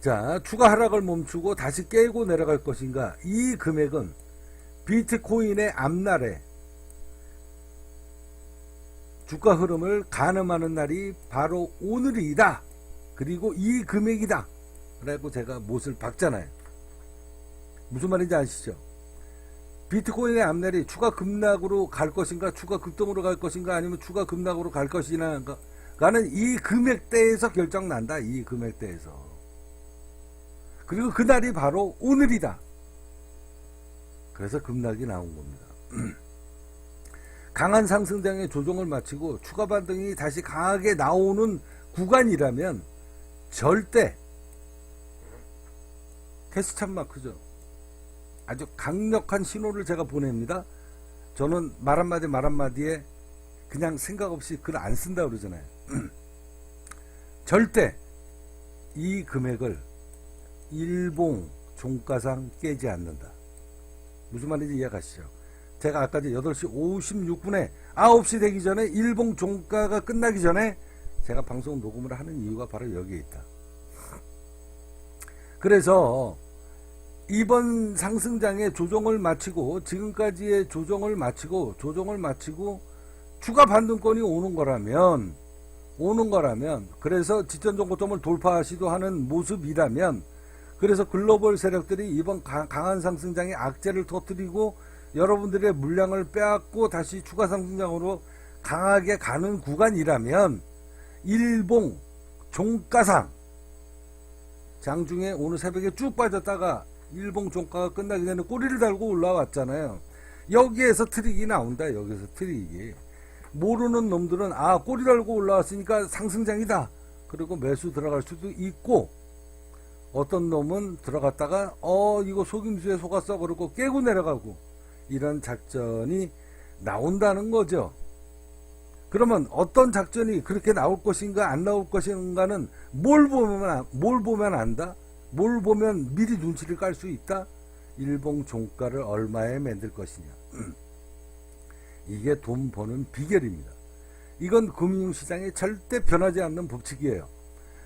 자, 추가 하락을 멈추고 다시 깨고 내려갈 것인가. 이 금액은 비트코인의 앞날에 주가 흐름을 가늠하는 날이 바로 오늘이다. 그리고 이 금액이다 라고 제가 못을 박잖아요. 무슨 말인지 아시죠? 비트코인의 앞날이 추가 급락으로 갈 것인가, 추가 급등으로 갈 것인가, 아니면 추가 급락으로 갈 것이냐가는 이 금액대에서 결정난다. 이 금액대에서. 그리고 그날이 바로 오늘이다. 그래서 급락이 나온 겁니다. 강한 상승장의 조정을 마치고 추가 반등이 다시 강하게 나오는 구간이라면 절대 캐스찬 마크죠. 아주 강력한 신호를 제가 보냅니다. 저는 말 한마디에 그냥 생각 없이 글 안 쓴다 그러잖아요. 절대 이 금액을 일봉 종가상 깨지 않는다. 무슨 말인지 이해가시죠? 제가 아까 8시 56분에 9시 되기 전에 일봉 종가가 끝나기 전에 제가 방송 녹음을 하는 이유가 바로 여기에 있다. 그래서 이번 상승장의 조정을 마치고, 지금까지의 조정을 마치고 추가 반등권이 오는 거라면 그래서 지전 정고점을 돌파 시도하는 모습이라면, 그래서 글로벌 세력들이 이번 강한 상승장의 악재를 터뜨리고 여러분들의 물량을 빼앗고 다시 추가 상승장으로 강하게 가는 구간이라면, 일봉 종가상 장중에 오늘 새벽에 쭉 빠졌다가 일봉 종가가 끝나기 전에 꼬리를 달고 올라왔잖아요. 여기에서 트릭이 나온다. 여기서 트릭이. 모르는 놈들은 꼬리 달고 올라왔으니까 상승장이다. 그리고 매수 들어갈 수도 있고, 어떤 놈은 들어갔다가 이거 속임수에 속았어 그러고 깨고 내려가고, 이런 작전이 나온다는 거죠. 그러면 어떤 작전이 그렇게 나올 것인가 안 나올 것인가는 뭘 보면 안다? 뭘 보면 미리 눈치를 깔 수 있다? 일봉 종가를 얼마에 만들 것이냐. 이게 돈 버는 비결입니다. 이건 금융시장에 절대 변하지 않는 법칙이에요.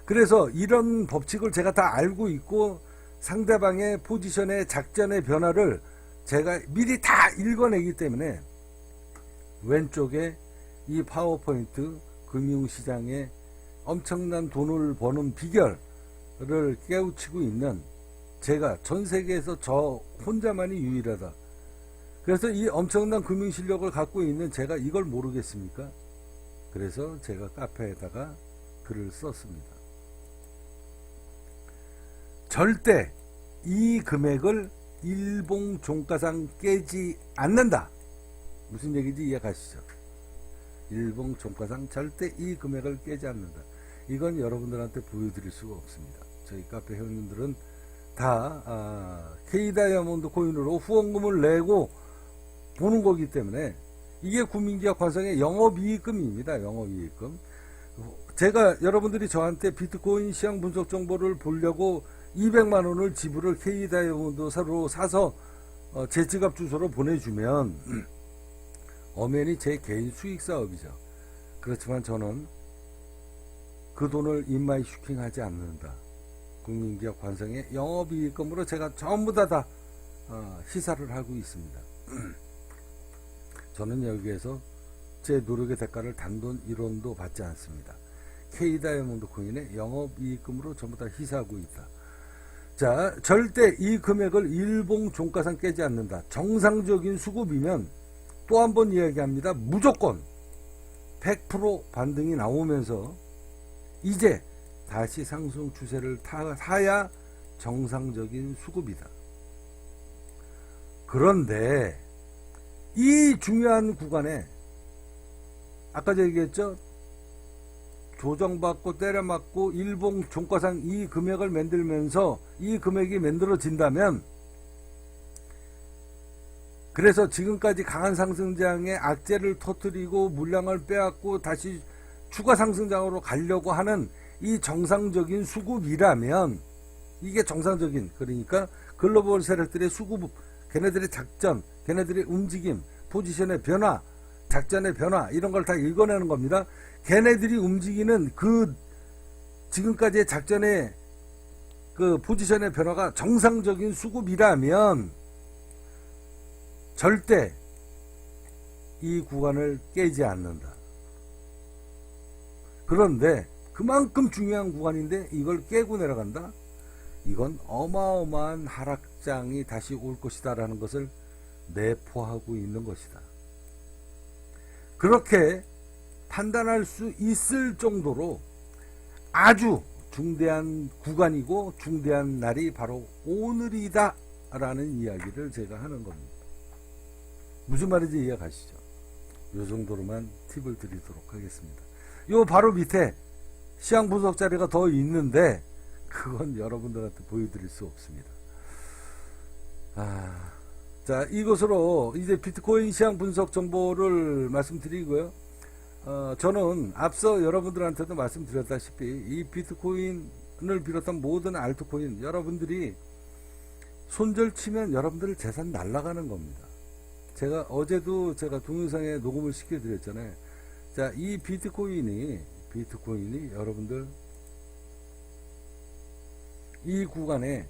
그래서 이런 법칙을 제가 다 알고 있고 상대방의 포지션의 작전의 변화를 제가 미리 다 읽어내기 때문에 왼쪽에 이 파워포인트 금융시장에 엄청난 돈을 버는 비결을 깨우치고 있는 제가 전 세계에서 저 혼자만이 유일하다. 그래서 이 엄청난 금융실력을 갖고 있는 제가 이걸 모르겠습니까? 그래서 제가 카페에다가 글을 썼습니다. 절대 이 금액을 일봉 종가상 깨지 않는다. 무슨 얘기인지 이해가시죠? 일봉 종가상 절대 이 금액을 깨지 않는다. 이건 여러분들한테 보여드릴 수가 없습니다. 저희 카페 회원님들은 다 K다이아몬드 코인으로 후원금을 내고 보는 거기 때문에 이게 국민기업 관성의 영업이익금입니다. 영업이익금. 제가 여러분들이 저한테 비트코인 시장 분석 정보를 보려고 200만 원을 지불을 K다이아몬드사로 사서 제 지갑 주소로 보내주면 엄연히 제 개인 수익 사업이죠. 그렇지만 저는 그 돈을 인마이 슈킹하지 않는다. 국민기업 관성의 영업이익금으로 제가 전부 다 시사를 하고 있습니다. 저는 여기에서 제 노력의 대가를 단돈 1원도 받지 않습니다. K다이아몬드 코인의 영업이익금으로 전부 다 희사하고 있다. 자, 절대 이 금액을 일봉 종가상 깨지 않는다. 정상적인 수급이면 또 한 번 이야기합니다. 무조건 100% 반등이 나오면서 이제 다시 상승 추세를 타야 정상적인 수급이다. 그런데 이 중요한 구간에 아까 제가 얘기했죠. 조정받고 때려맞고 일봉 종가상 이 금액을 만들면서 이 금액이 만들어진다면, 그래서 지금까지 강한 상승장에 악재를 터뜨리고 물량을 빼앗고 다시 추가 상승장으로 가려고 하는 이 정상적인 수급이라면, 이게 정상적인, 그러니까 글로벌 세력들의 수급, 걔네들의 작전, 걔네들의 움직임, 포지션의 변화, 작전의 변화, 이런 걸 다 읽어내는 겁니다. 걔네들이 움직이는 그 지금까지의 작전의 그 포지션의 변화가 정상적인 수급이라면 절대 이 구간을 깨지 않는다. 그런데 그만큼 중요한 구간인데 이걸 깨고 내려간다? 이건 어마어마한 하락장이 다시 올 것이다 라는 것을 내포하고 있는 것이다. 그렇게 판단할 수 있을 정도로 아주 중대한 구간이고 중대한 날이 바로 오늘이다 라는 이야기를 제가 하는 겁니다. 무슨 말인지 이해가시죠? 이 정도로만 팁을 드리도록 하겠습니다. 요 바로 밑에 시장 분석 자료가 더 있는데 그건 여러분들한테 보여드릴 수 없습니다. 자, 이것으로 이제 비트코인 시장 분석 정보를 말씀드리고요. 저는 앞서 여러분들한테도 말씀드렸다시피 이 비트코인을 비롯한 모든 알트코인, 여러분들이 손절 치면 여러분들 재산 날아가는 겁니다. 제가 어제도 제가 동영상에 녹음을 시켜드렸잖아요. 자, 이 비트코인이 여러분들 이 구간에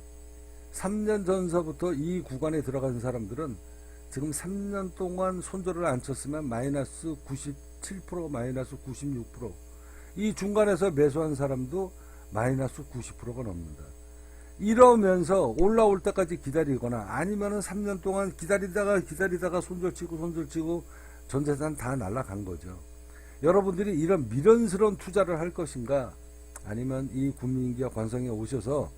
3년 전서부터 이 구간에 들어간 사람들은 지금 3년 동안 손절을 안 쳤으면 마이너스 97%, 마이너스 96%, 이 중간에서 매수한 사람도 마이너스 90%가 넘는다. 이러면서 올라올 때까지 기다리거나 아니면은 3년 동안 기다리다가 손절치고 전재산 다 날아간 거죠. 여러분들이 이런 미련스러운 투자를 할 것인가, 아니면 이 국민기업 관성에 오셔서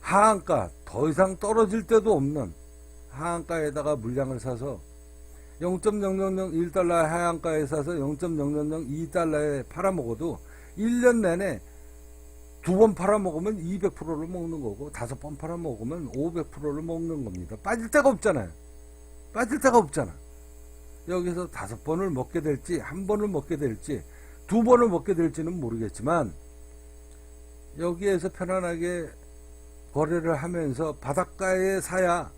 하한가, 더 이상 떨어질 데도 없는 하한가에다가 물량을 사서 0.0001달러 하한가에 사서 0.0002달러에 팔아먹어도 1년 내내 2번 팔아먹으면 200%를 먹는 거고 5번 팔아먹으면 500%를 먹는 겁니다. 빠질 데가 없잖아요. 빠질 데가 없잖아. 여기서 5번을 먹게 될지, 1번을 먹게 될지, 2번을 먹게 될지는 모르겠지만, 여기에서 편안하게 거래를 하면서 바닷가에 사야,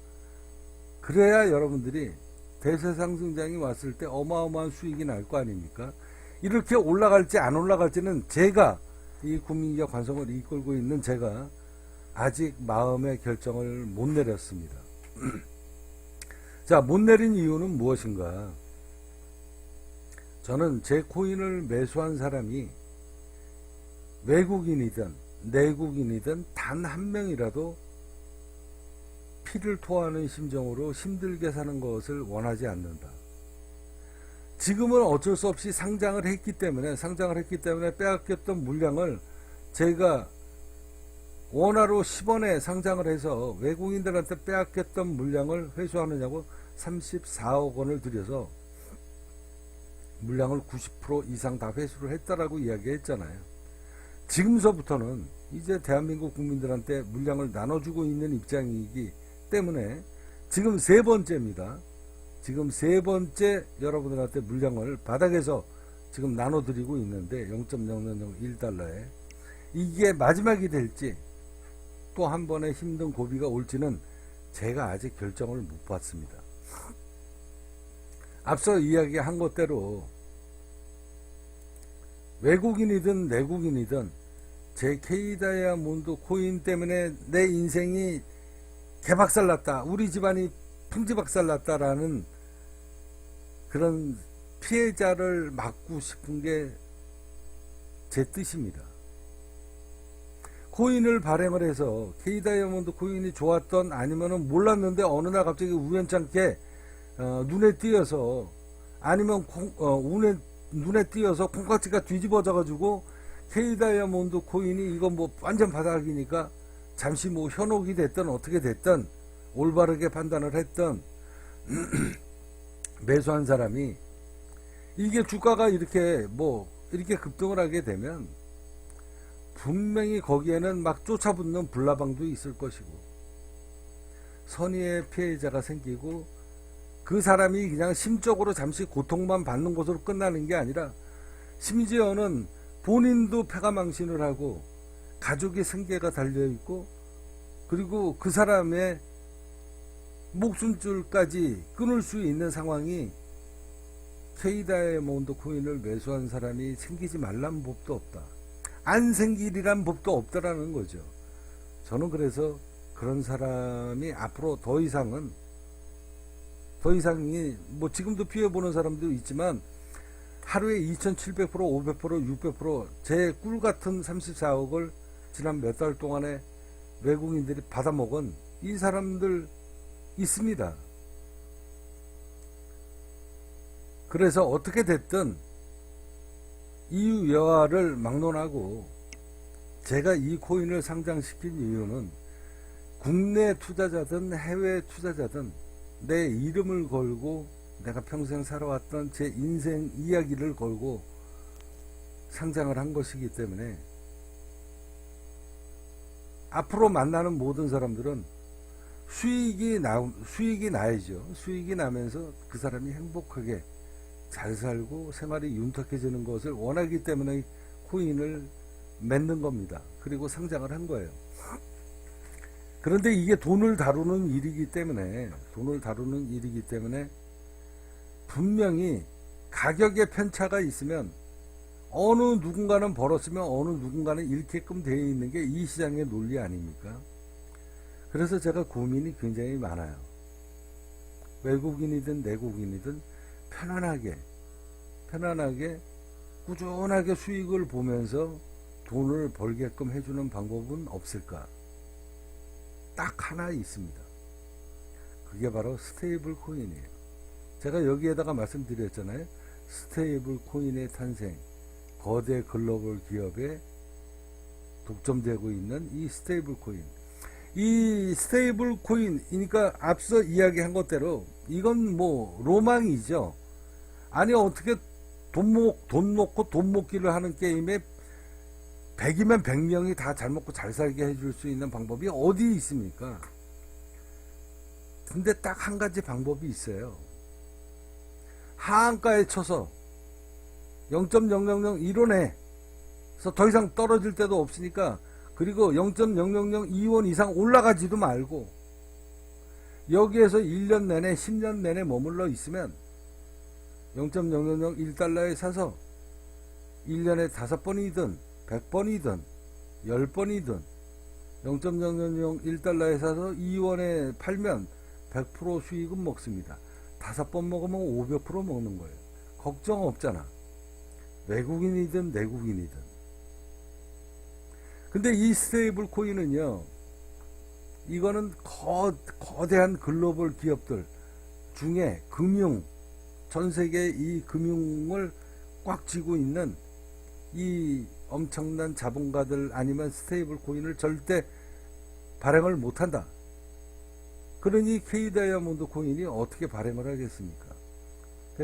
그래야 여러분들이 대세상승장이 왔을 때 어마어마한 수익이 날 거 아닙니까? 이렇게 올라갈지 안 올라갈지는 제가, 이 국민기업 관성을 이끌고 있는 제가 아직 마음의 결정을 못 내렸습니다. 자, 못 내린 이유는 무엇인가? 저는 제 코인을 매수한 사람이 외국인이든 내국인이든 단 한 명이라도 피를 토하는 심정으로 힘들게 사는 것을 원하지 않는다. 지금은 어쩔 수 없이 상장을 했기 때문에 빼앗겼던 물량을 제가 원화로 10원에 상장을 해서 외국인들한테 빼앗겼던 물량을 회수하느냐고 34억 원을 들여서 물량을 90% 이상 다 회수를 했다라고 이야기했잖아요. 지금서부터는 이제 대한민국 국민들한테 물량을 나눠주고 있는 입장이기 때문에 지금 3번째입니다. 지금 3번째 여러분들한테 물량을 바닥에서 지금 나눠드리고 있는데 0.0001달러에 이게 마지막이 될지 또 한 번의 힘든 고비가 올지는 제가 아직 결정을 못 봤습니다. 앞서 이야기한 것대로 외국인이든 내국인이든 제 K다이아몬드 코인 때문에 내 인생이 개박살났다, 우리 집안이 풍지박살났다라는 그런 피해자를 막고 싶은 게 제 뜻입니다. 코인을 발행을 해서 K다이아몬드 코인이 좋았던, 아니면은 몰랐는데 어느 날 갑자기 우연찮게 눈에 띄어서, 아니면 눈에 띄어서 콩깍지가 뒤집어져 가지고 K다이아몬드 코인이 이건 뭐 완전 바닥이니까 잠시 뭐 현혹이 됐든 어떻게 됐든 올바르게 판단을 했던 매수한 사람이 이게 주가가 이렇게 급등을 하게 되면 분명히 거기에는 막 쫓아붙는 불나방도 있을 것이고 선의의 피해자가 생기고 그 사람이 그냥 심적으로 잠시 고통만 받는 것으로 끝나는 게 아니라 심지어는 본인도 패가망신을 하고 가족의 생계가 달려있고 그리고 그 사람의 목숨줄까지 끊을 수 있는 상황이 K다이아몬드 코인을 매수한 사람이 생기지 말란 법도 없다. 안 생기리란 법도 없다라는 거죠. 저는 그래서 그런 사람이 앞으로 더 이상이 뭐 지금도 피해보는 사람도 있지만 하루에 2700%, 500%, 600%제 꿀같은 34억을 지난 몇 달 동안에 외국인들이 받아먹은 이 사람들 있습니다. 그래서 어떻게 됐든 이유 여하를 막론하고 제가 이 코인을 상장시킨 이유는 국내 투자자든 해외 투자자든 내 이름을 걸고 내가 평생 살아왔던 제 인생 이야기를 걸고 상장을 한 것이기 때문에 앞으로 만나는 모든 사람들은 수익이 나야죠. 수익이 나면서 그 사람이 행복하게 잘 살고 생활이 윤택해지는 것을 원하기 때문에 코인을 맺는 겁니다. 그리고 상장을 한 거예요. 그런데 이게 돈을 다루는 일이기 때문에 분명히 가격의 편차가 있으면 어느 누군가는 벌었으면 어느 누군가는 잃게끔 되어 있는 게 이 시장의 논리 아닙니까? 그래서 제가 고민이 굉장히 많아요. 외국인이든 내국인이든 편안하게 꾸준하게 수익을 보면서 돈을 벌게끔 해주는 방법은 없을까? 딱 하나 있습니다. 그게 바로 스테이블 코인이에요. 제가 여기에다가 말씀드렸잖아요. 스테이블 코인의 탄생, 거대 글로벌 기업에 독점되고 있는 이 스테이블 코인. 이 스테이블 코인이니까 앞서 이야기한 것대로 이건 뭐 로망이죠. 아니 어떻게 돈 놓고 돈 먹기를 하는 게임에 100이면 100명이 다 잘 먹고 잘 살게 해줄 수 있는 방법이 어디 있습니까? 근데 딱 한 가지 방법이 있어요. 하한가에 쳐서 0.0001원에 그래서 더 이상 떨어질 데도 없으니까, 그리고 0.0002원 이상 올라가지도 말고 여기에서 1년 내내 10년 내내 머물러 있으면 0.0001달러에 사서 1년에 5번이든 100번이든 10번이든 0.0001달러에 사서 2원에 팔면 100% 수익은 먹습니다. 5번 먹으면 500% 먹는 거예요. 걱정 없잖아. 외국인이든 내국인이든. 근데 이 스테이블 코인은요, 이거는 거대한 글로벌 기업들 중에 전 세계 이 금융을 꽉 쥐고 있는 이 엄청난 자본가들 아니면 스테이블 코인을 절대 발행을 못한다. 그러니 K 다이아몬드 코인이 어떻게 발행을 하겠습니까?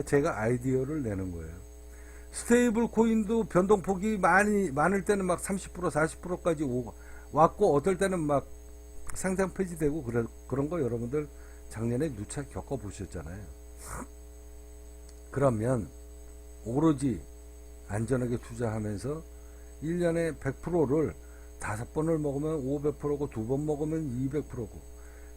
제가 아이디어를 내는 거예요. 스테이블 코인도 변동폭이 많을 때는 막 30% 40%까지 왔고, 어떨 때는 막 상장 폐지되고 그런 거 여러분들 작년에 누차 겪어보셨잖아요. 그러면 오로지 안전하게 투자하면서 1년에 100%를 5번을 먹으면 500%고 2번 먹으면 200%고,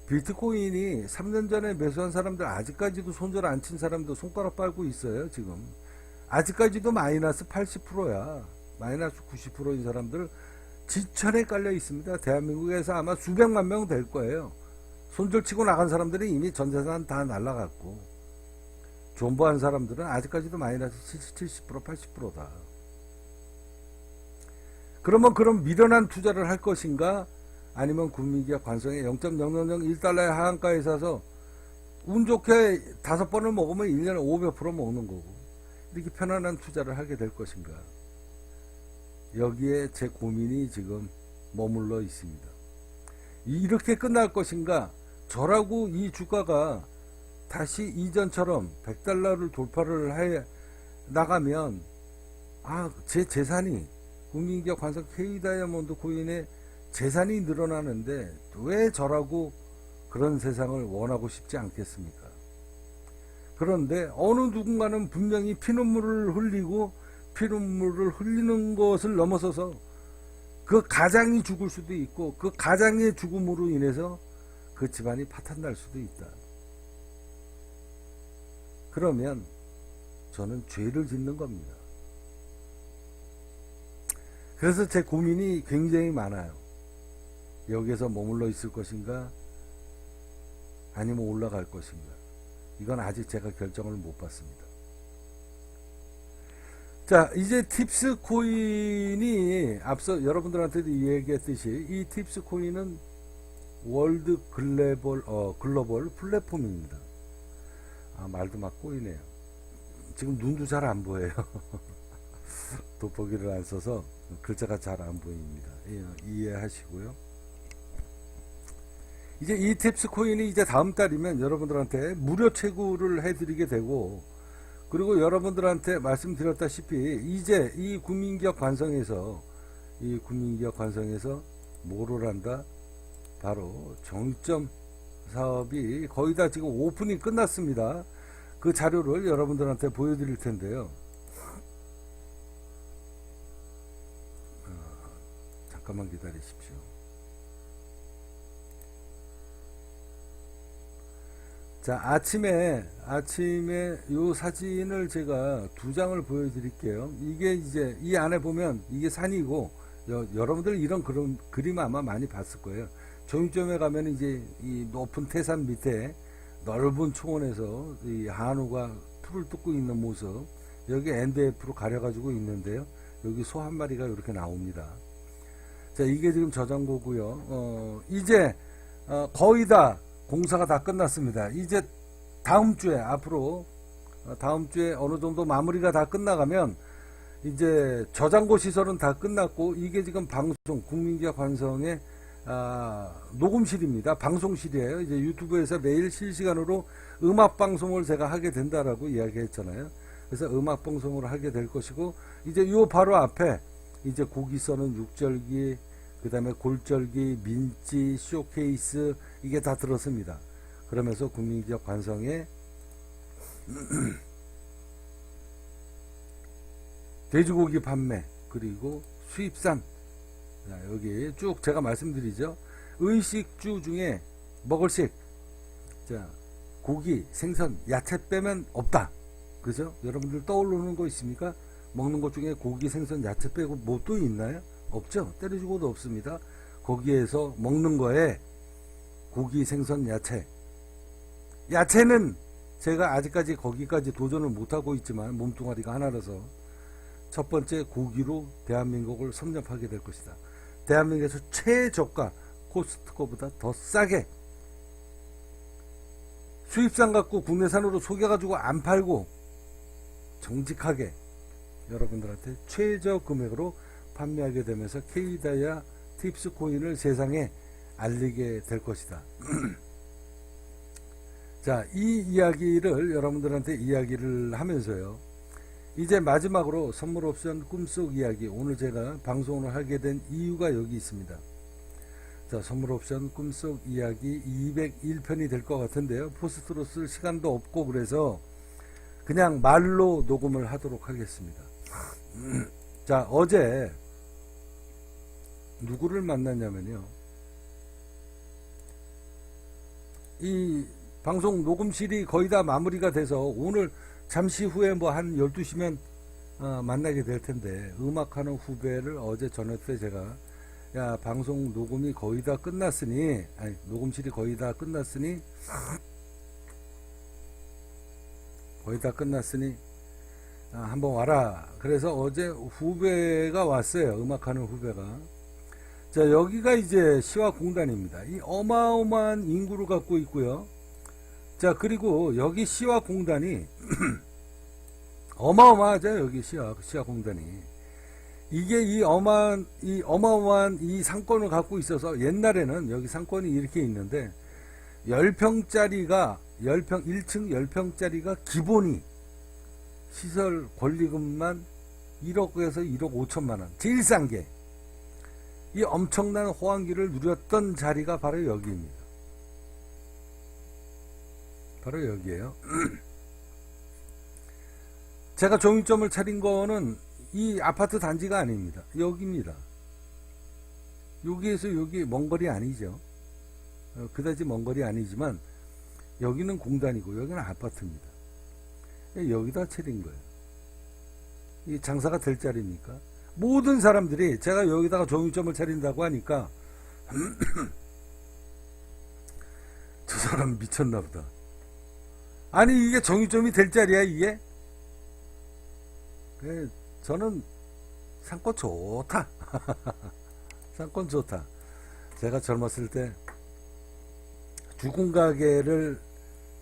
비트코인이 3년 전에 매수한 사람들 아직까지도 손절 안 친 사람도 손가락 빨고 있어요. 지금 아직까지도 마이너스 80%야. 마이너스 90%인 사람들 지천에 깔려 있습니다. 대한민국에서 아마 수백만 명 될 거예요. 손절치고 나간 사람들이 이미 전재산 다 날라갔고, 존버한 사람들은 아직까지도 마이너스 70%, 80%다. 그러면 그럼 미련한 투자를 할 것인가? 아니면 국민기업 관성에 0.0001달러의 하한가에 사서 운 좋게 5번을 먹으면 1년에 500% 먹는 거고, 이렇게 편안한 투자를 하게 될 것인가? 여기에 제 고민이 지금 머물러 있습니다. 이렇게 끝날 것인가? 저라고 이 주가가 다시 이전처럼 100달러를 돌파를 해 나가면, 제 재산이 국민기업 관성 K 다이아몬드 코인의 재산이 늘어나는데 왜 저라고 그런 세상을 원하고 싶지 않겠습니까? 그런데 어느 누군가는 분명히 피눈물을 흘리고, 피눈물을 흘리는 것을 넘어서서 그 가장이 죽을 수도 있고, 그 가장의 죽음으로 인해서 그 집안이 파탄날 수도 있다. 그러면 저는 죄를 짓는 겁니다. 그래서 제 고민이 굉장히 많아요. 여기에서 머물러 있을 것인가, 아니면 올라갈 것인가. 이건 아직 제가 결정을 못 봤습니다. 자, 이제 팁스 코인이 앞서 여러분들한테도 얘기했듯이 이 팁스 코인은 월드 글로벌 플랫폼입니다. 말도 막 꼬이네요. 지금 눈도 잘 안 보여요. 돋보기를 안 써서 글자가 잘 안 보입니다. 이해하시고요. 이제 이 팁스 코인이 이제 다음 달이면 여러분들한테 무료 채굴을 해드리게 되고, 그리고 여러분들한테 말씀드렸다시피 이제 이 국민기업 관성에서 뭐를 한다? 바로 정점 사업이 거의 다 지금 오픈이 끝났습니다. 그 자료를 여러분들한테 보여드릴 텐데요. 잠깐만 기다리십시오. 자, 아침에 요 사진을 제가 2장을 보여드릴게요. 이게 이제 이 안에 보면 이게 산이고, 여러분들 이런 그림 아마 많이 봤을 거예요. 종점에 가면 이제 이 높은 태산 밑에 넓은 초원에서 이 한우가 풀을 뜯고 있는 모습, 여기 NDF로 가려가지고 있는데요. 여기 소 한 마리가 이렇게 나옵니다. 자, 이게 지금 저장고고요. 이제 거의 다 공사가 다 끝났습니다. 이제 다음 주에 어느 정도 마무리가 다 끝나가면 이제 저장고 시설은 다 끝났고, 이게 지금 국민기업 관성의 녹음실입니다. 방송실이에요. 이제 유튜브에서 매일 실시간으로 음악 방송을 제가 하게 된다라고 이야기했잖아요. 그래서 음악 방송을 하게 될 것이고, 이제 요 바로 앞에 이제 고기 써는 육절기, 그 다음에 골절기, 민지, 쇼케이스, 이게 다 들었습니다. 그러면서 국민기업 관성의 돼지고기 판매, 그리고 수입산. 자, 여기 쭉 제가 말씀드리죠. 의식주 중에 먹을식. 자, 고기, 생선, 야채 빼면 없다. 그죠? 여러분들 떠오르는 거 있습니까? 먹는 것 중에 고기, 생선, 야채 빼고 뭐 또 있나요? 없죠? 때려주고도 없습니다. 거기에서 먹는 거에 고기, 생선, 야채. 야채는 제가 아직까지 거기까지 도전을 못하고 있지만 몸뚱아리가 하나라서 첫 번째 고기로 대한민국을 섭렵하게 될 것이다. 대한민국에서 최저가, 코스트코보다 더 싸게 수입산 갖고 국내산으로 속여가지고 안 팔고 정직하게 여러분들한테 최저 금액으로 판매하게 되면서 K다이아 팁스 코인을 세상에 알리게 될 것이다. 자, 이 이야기를 여러분들한테 이야기를 하면서요. 이제 마지막으로 선물 옵션 꿈속 이야기, 오늘 제가 방송을 하게 된 이유가 여기 있습니다. 자, 선물 옵션 꿈속 이야기 201편이 될 것 같은데요. 포스트로 쓸 시간도 없고 그래서 그냥 말로 녹음을 하도록 하겠습니다. 자, 어제 누구를 만났냐면요. 이 방송 녹음실이 거의 다 마무리가 돼서 오늘 잠시 후에 뭐 한 12시면 만나게 될 텐데, 음악하는 후배를 어제 저녁 때 제가 야, 방송 녹음이 거의 다 끝났으니, 아니, 녹음실이 거의 다 끝났으니 한번 와라. 그래서 어제 후배가 왔어요. 음악하는 후배가. 자, 여기가 이제 시화공단입니다. 이 어마어마한 인구를 갖고 있고요. 자, 그리고 여기 시화공단이 어마어마하죠. 여기 시화공단이. 이게 이 어마어마한 이 상권을 갖고 있어서 옛날에는 여기 상권이 이렇게 있는데 10평짜리가 1층 10평짜리가 기본이 시설 권리금만 1억에서 1억 5천만 원. 제일 싼 게 이 엄청난 호황기를 누렸던 자리가 바로 여기입니다. 바로 여기에요. 제가 종점을 차린 거는 이 아파트 단지가 아닙니다. 여기입니다. 여기에서 여기 먼 거리 아니죠. 그다지 먼 거리 아니지만 여기는 공단이고 여기는 아파트입니다. 여기다 차린 거예요. 이 장사가 될 자리니까. 모든 사람들이 제가 여기다가 종점을 차린다고 하니까 저 사람 미쳤나 보다. 아니, 이게 정육점이 될 자리야 이게? 저는 상권 좋다. 상권 좋다. 제가 젊었을 때 죽은 가게를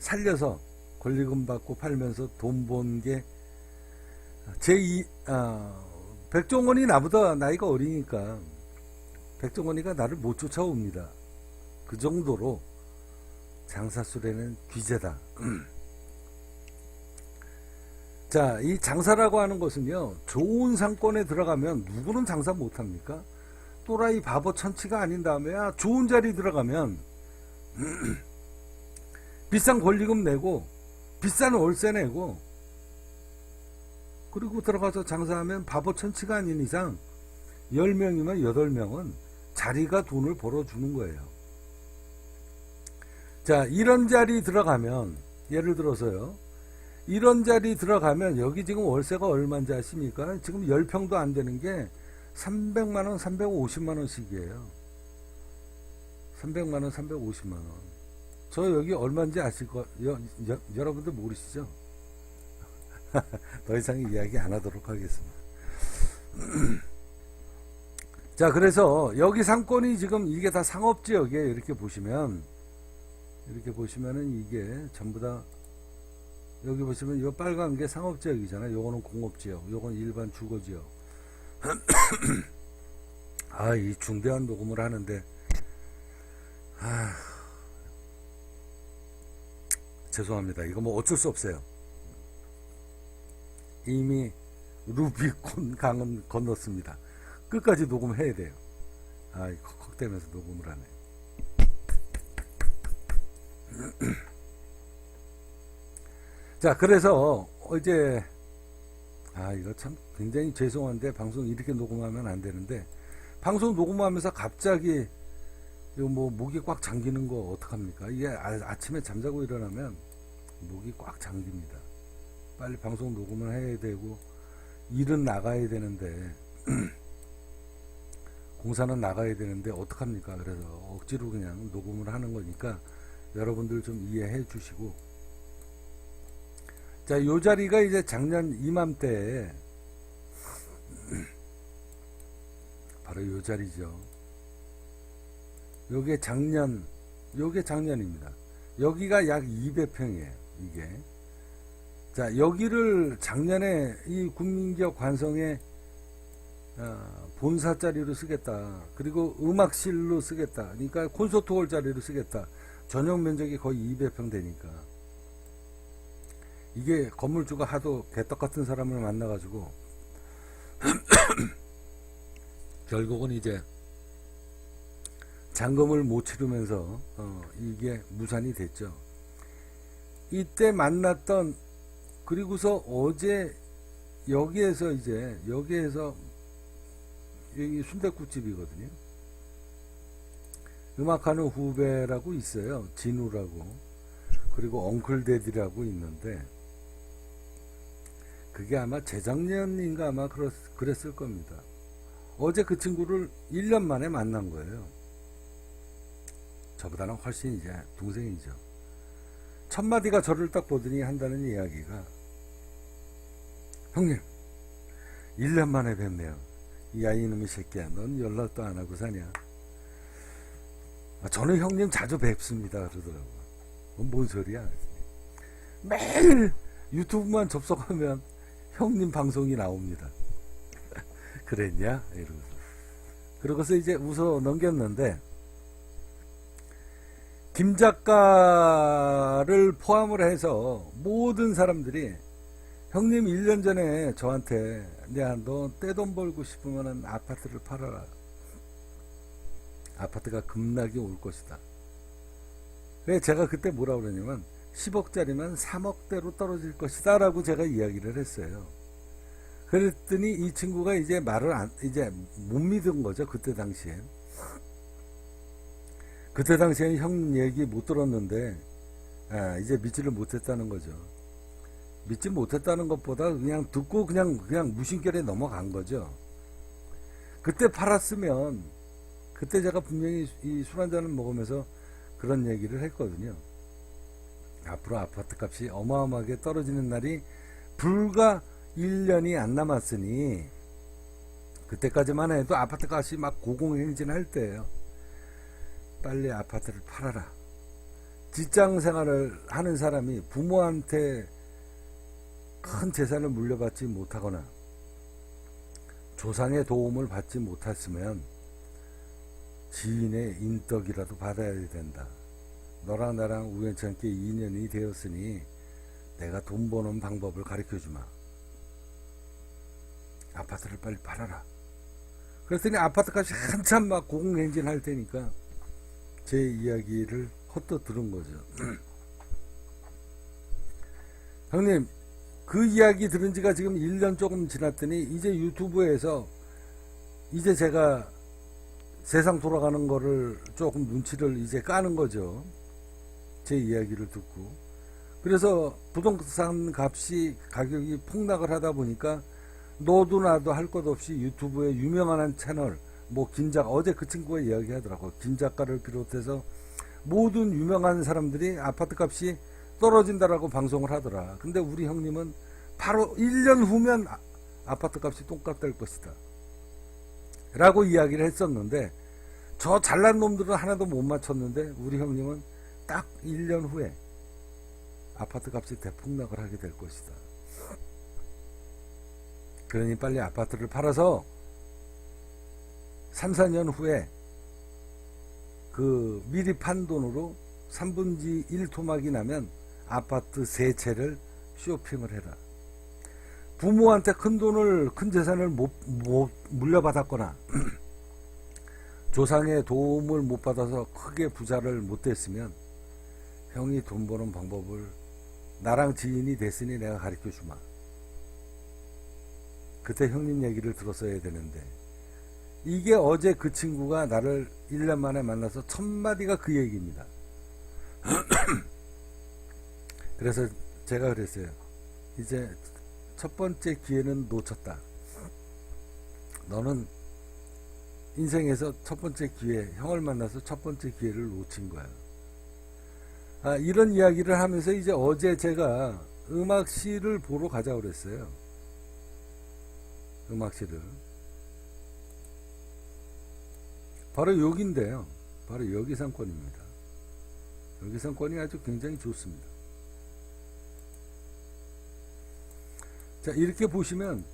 살려서 권리금 받고 팔면서 돈 번 게 백종원이 나보다 나이가 어리니까 백종원이가 나를 못 쫓아옵니다. 그 정도로 장사술에는 귀재다. 자, 이 장사라고 하는 것은요, 좋은 상권에 들어가면 누구는 장사 못합니까? 또라이 바보 천치가 아닌 다음에 좋은 자리 들어가면 비싼 권리금 내고 비싼 월세 내고 그리고 들어가서 장사하면 바보 천치가 아닌 이상 10명이면 8명은 자리가 돈을 벌어주는 거예요. 자, 이런 자리 들어가면 예를 들어서요, 이런 자리 들어가면 여기 지금 월세가 얼마인지 아십니까? 지금 10평도 안 되는 게 300만원, 350만원씩이에요. 300만원, 350만원. 저 여기 얼마인지 아실 거, 여러분들 모르시죠? 더 이상 이야기 안 하도록 하겠습니다. 자, 그래서 여기 상권이 지금 이게 다 상업지역이에요. 이렇게 보시면은 이게 전부 다 여기 보시면 이 빨간 게 상업지역이잖아요. 요거는 공업지역, 요건 일반 주거지역. 이 중대한 녹음을 하는데, 죄송합니다. 이거 뭐 어쩔 수 없어요. 이미 루비콘 강은 건넜습니다. 끝까지 녹음해야 돼요. 컥컥대면서 녹음을 하네. 자, 그래서 이제 이거 참 굉장히 죄송한데 방송 이렇게 녹음하면 안 되는데, 방송 녹음하면서 갑자기 이거 뭐 목이 꽉 잠기는 거 어떡합니까? 이게 아침에 잠자고 일어나면 목이 꽉 잠깁니다. 빨리 방송 녹음을 해야 되고 일은 나가야 되는데 공사는 나가야 되는데 어떡합니까? 그래서 억지로 그냥 녹음을 하는 거니까 여러분들 좀 이해해 주시고, 자, 요 자리가 이제 작년 이맘때에 바로 요 자리죠. 요게 작년입니다. 여기가 약 200평이에요, 이게. 자, 여기를 작년에 이 국민기업 관성에 본사 자리로 쓰겠다. 그리고 음악실로 쓰겠다. 그러니까 콘서트홀 자리로 쓰겠다. 전용 면적이 거의 200평 되니까. 이게 건물주가 하도 개떡 같은 사람을 만나가지고 결국은 이제 잔금을 못 치르면서 이게 무산이 됐죠. 이때 만났던, 그리고서 어제 여기에서 여기 순댓국집이거든요. 음악하는 후배라고 있어요. 진우라고. 그리고 엉클데디라고 있는데, 그게 아마 재작년인가 아마 그랬을 겁니다. 어제 그 친구를 1년 만에 만난 거예요. 저보다는 훨씬 이제 동생이죠. 첫마디가 저를 딱 보더니 한다는 이야기가, 형님 1년 만에 뵙네요. 야, 이놈의 새끼야, 넌 연락도 안 하고 사냐. 저는 형님 자주 뵙습니다 그러더라고. 뭔 소리야. 매일 유튜브만 접속하면 형님 방송이 나옵니다. 그랬냐 이러면서. 그러고서 이제 웃어 넘겼는데, 김 작가를 포함을 해서 모든 사람들이 형님 1년 전에 저한테 야, 너 떼돈 벌고 싶으면 아파트를 팔아라. 아파트가 급락이 올 것이다. 왜 제가 그때 뭐라 그러냐면 10억짜리면 3억대로 떨어질 것이다 라고 제가 이야기를 했어요. 그랬더니 이 친구가 이제 말을 이제 못 믿은 거죠. 그때 당시엔 형 얘기 못 들었는데 이제 믿지를 못했다는 거죠. 믿지 못했다는 것보다 그냥 듣고 그냥 무심결에 넘어간 거죠. 그때 팔았으면, 그때 제가 분명히 이 술 한잔을 먹으면서 그런 얘기를 했거든요. 앞으로 아파트 값이 어마어마하게 떨어지는 날이 불과 1년이 안 남았으니, 그때까지만 해도 아파트 값이 막 고공행진할 때예요. 빨리 아파트를 팔아라. 직장 생활을 하는 사람이 부모한테 큰 재산을 물려받지 못하거나 조상의 도움을 받지 못했으면 지인의 인덕이라도 받아야 된다. 너랑 나랑 우연찮게 인연이 되었으니 내가 돈 버는 방법을 가르쳐주마. 아파트를 빨리 팔아라. 그랬더니 아파트 값이 한참 막 고공행진할 테니까 제 이야기를 헛헛 들은 거죠. 형님, 그 이야기 들은 지가 지금 1년 조금 지났더니 이제 유튜브에서 이제 제가 세상 돌아가는 거를 조금 눈치를 이제 까는 거죠. 제 이야기를 듣고. 그래서 부동산 가격이 폭락을 하다 보니까 너도 나도 할 것 없이 유튜브에 유명한 한 채널, 뭐 김작가, 어제 그 친구가 이야기하더라고. 김작가를 비롯해서 모든 유명한 사람들이 아파트 값이 떨어진다라고 방송을 하더라. 근데 우리 형님은 바로 1년 후면 아파트 값이 똥값 될 것이다 라고 이야기를 했었는데, 저 잘난 놈들은 하나도 못 맞췄는데 우리 형님은 딱 1년 후에 아파트 값이 대폭락을 하게 될 것이다. 그러니 빨리 아파트를 팔아서 3, 4년 후에 그 미리 판 돈으로 3분의 1 토막이 나면 아파트 3채를 쇼핑을 해라. 부모한테 큰 재산을 못 물려받았거나 조상의 도움을 못 받아서 크게 부자를 못 됐으면 형이 돈 버는 방법을 나랑 지인이 됐으니 내가 가르쳐 주마. 그때 형님 얘기를 들었어야 되는데, 이게 어제 그 친구가 나를 1년 만에 만나서 첫 마디가 그 얘기입니다. 그래서 제가 그랬어요. 이제 첫 번째 기회는 놓쳤다. 너는 인생에서 첫 번째 기회, 형을 만나서 첫 번째 기회를 놓친 거야. 이런 이야기를 하면서 이제 어제 제가 음악실을 보러 가자고 그랬어요. 음악실을. 바로 여기인데요. 바로 여기 상권입니다. 여기 상권이 아주 굉장히 좋습니다. 자, 이렇게 보시면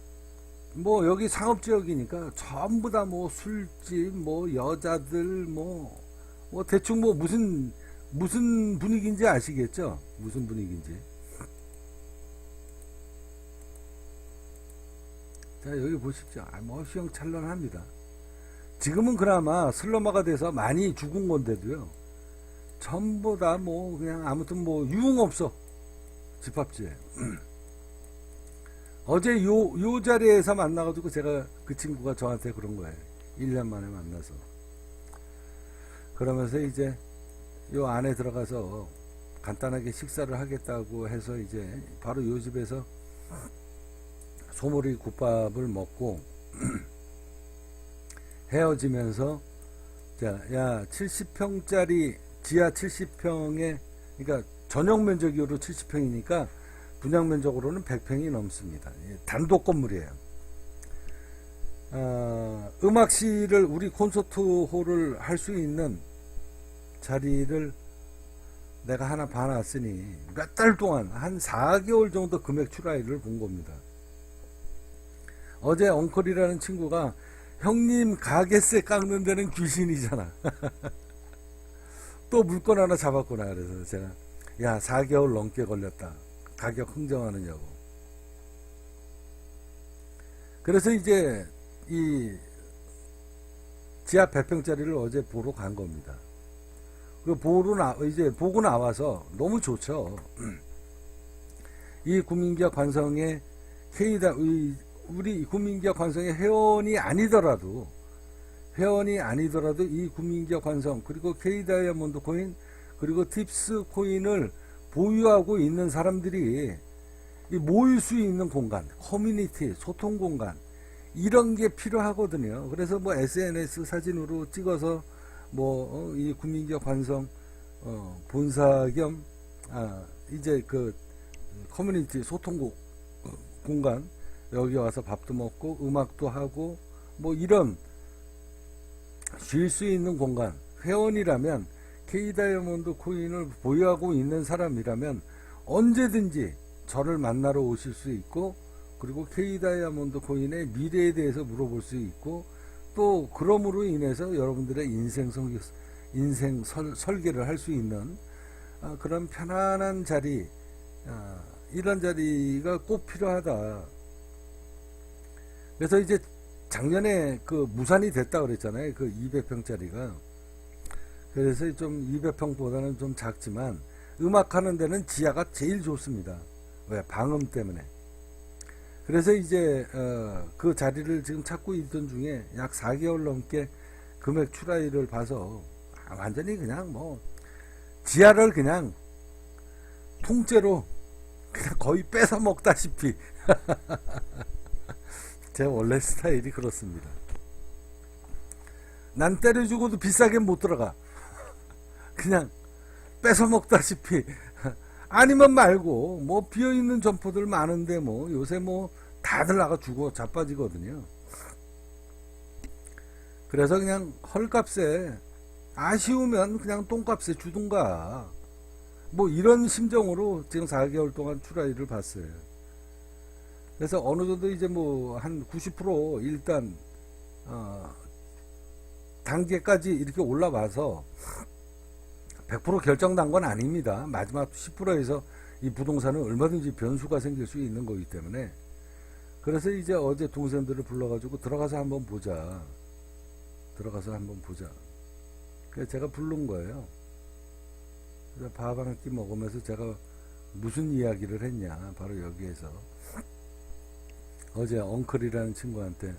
뭐 여기 상업지역이니까 전부 다 뭐 술집, 뭐 여자들, 뭐 대충 뭐 무슨 분위기인지 아시겠죠? 무슨 분위기인지. 자, 여기 보십시오. 뭐 휘황찬란합니다. 지금은 그나마 슬럼화가 돼서 많이 죽은 건데도요. 전부 다 뭐 그냥 아무튼 뭐 유흥업소 집합지에. 어제 요 자리에서 만나가지고 제가 그 친구가 저한테 그런 거예요. 1년 만에 만나서. 그러면서 이제 요 안에 들어가서 간단하게 식사를 하겠다고 해서 이제 바로 요 집에서 소머리 국밥을 먹고 헤어지면서, 야 70평짜리 지하 70평에, 그러니까 전용 면적으로 70평이니까 분양 면적으로는 100평이 넘습니다. 단독 건물이에요. 음악실을, 우리 콘서트홀을 할 수 있는 자리를 내가 하나 봐놨으니 몇 달 동안 한 4개월 정도 금액 추라이를 본 겁니다. 어제 엉클이라는 친구가 형님 가게세 깎는 데는 귀신이잖아. 또 물건 하나 잡았구나. 그래서 제가 야 4개월 넘게 걸렸다. 가격 흥정하느냐고. 그래서 이제 이 지하 100평짜리를 어제 보러 간 겁니다. 그 이제 보고 나와서 너무 좋죠. 이 구민기업 관성의 우리 구민기업 관성의 회원이 아니더라도 이 구민기업 관성, 그리고 K다이아몬드 코인, 그리고 팁스 코인을 보유하고 있는 사람들이 모일 수 있는 공간, 커뮤니티, 소통 공간, 이런 게 필요하거든요. 그래서 뭐 SNS 사진으로 찍어서 이 구민기업 관성 본사 겸 이제 그 커뮤니티 소통 공간, 여기 와서 밥도 먹고 음악도 하고 뭐 이런 쉴 수 있는 공간, 회원이라면 K다이아몬드 코인을 보유하고 있는 사람이라면 언제든지 저를 만나러 오실 수 있고, 그리고 K다이아몬드 코인의 미래에 대해서 물어볼 수 있고, 또 그럼으로 인해서 여러분들의 인생 설계를 할 수 있는 그런 편안한 자리, 이런 자리가 꼭 필요하다. 그래서 이제 작년에 그 무산이 됐다 그랬잖아요. 그 200평짜리가. 그래서 좀 200평보다는 좀 작지만 음악하는 데는 지하가 제일 좋습니다. 왜? 방음 때문에. 그래서 이제 그 자리를 지금 찾고 있던 중에 약 4개월 넘게 금액 추라이를 봐서 완전히 그냥 뭐 지하를 그냥 통째로 그냥 거의 뺏어 먹다시피 제 원래 스타일이 그렇습니다. 난 때려주고도 비싸게 못 들어가. 그냥 뺏어 먹다시피. 아니면 말고 뭐 비어있는 점포들 많은데 뭐 요새 뭐 다들 나가 주고 자빠지거든요. 그래서 그냥 헐값에, 아쉬우면 그냥 똥값에 주든가, 뭐 이런 심정으로 지금 4개월 동안 추라이를 봤어요. 그래서 어느 정도 이제 뭐 한 90% 일단 단계까지 이렇게 올라와서 100% 결정난 건 아닙니다. 마지막 10%에서 이 부동산은 얼마든지 변수가 생길 수 있는 거기 때문에. 그래서 이제 어제 동생들을 불러가지고 들어가서 한번 보자. 그래서 제가 부른 거예요. 그래서 밥 한 끼 먹으면서 제가 무슨 이야기를 했냐. 바로 여기에서. 어제 엉클이라는 친구한테,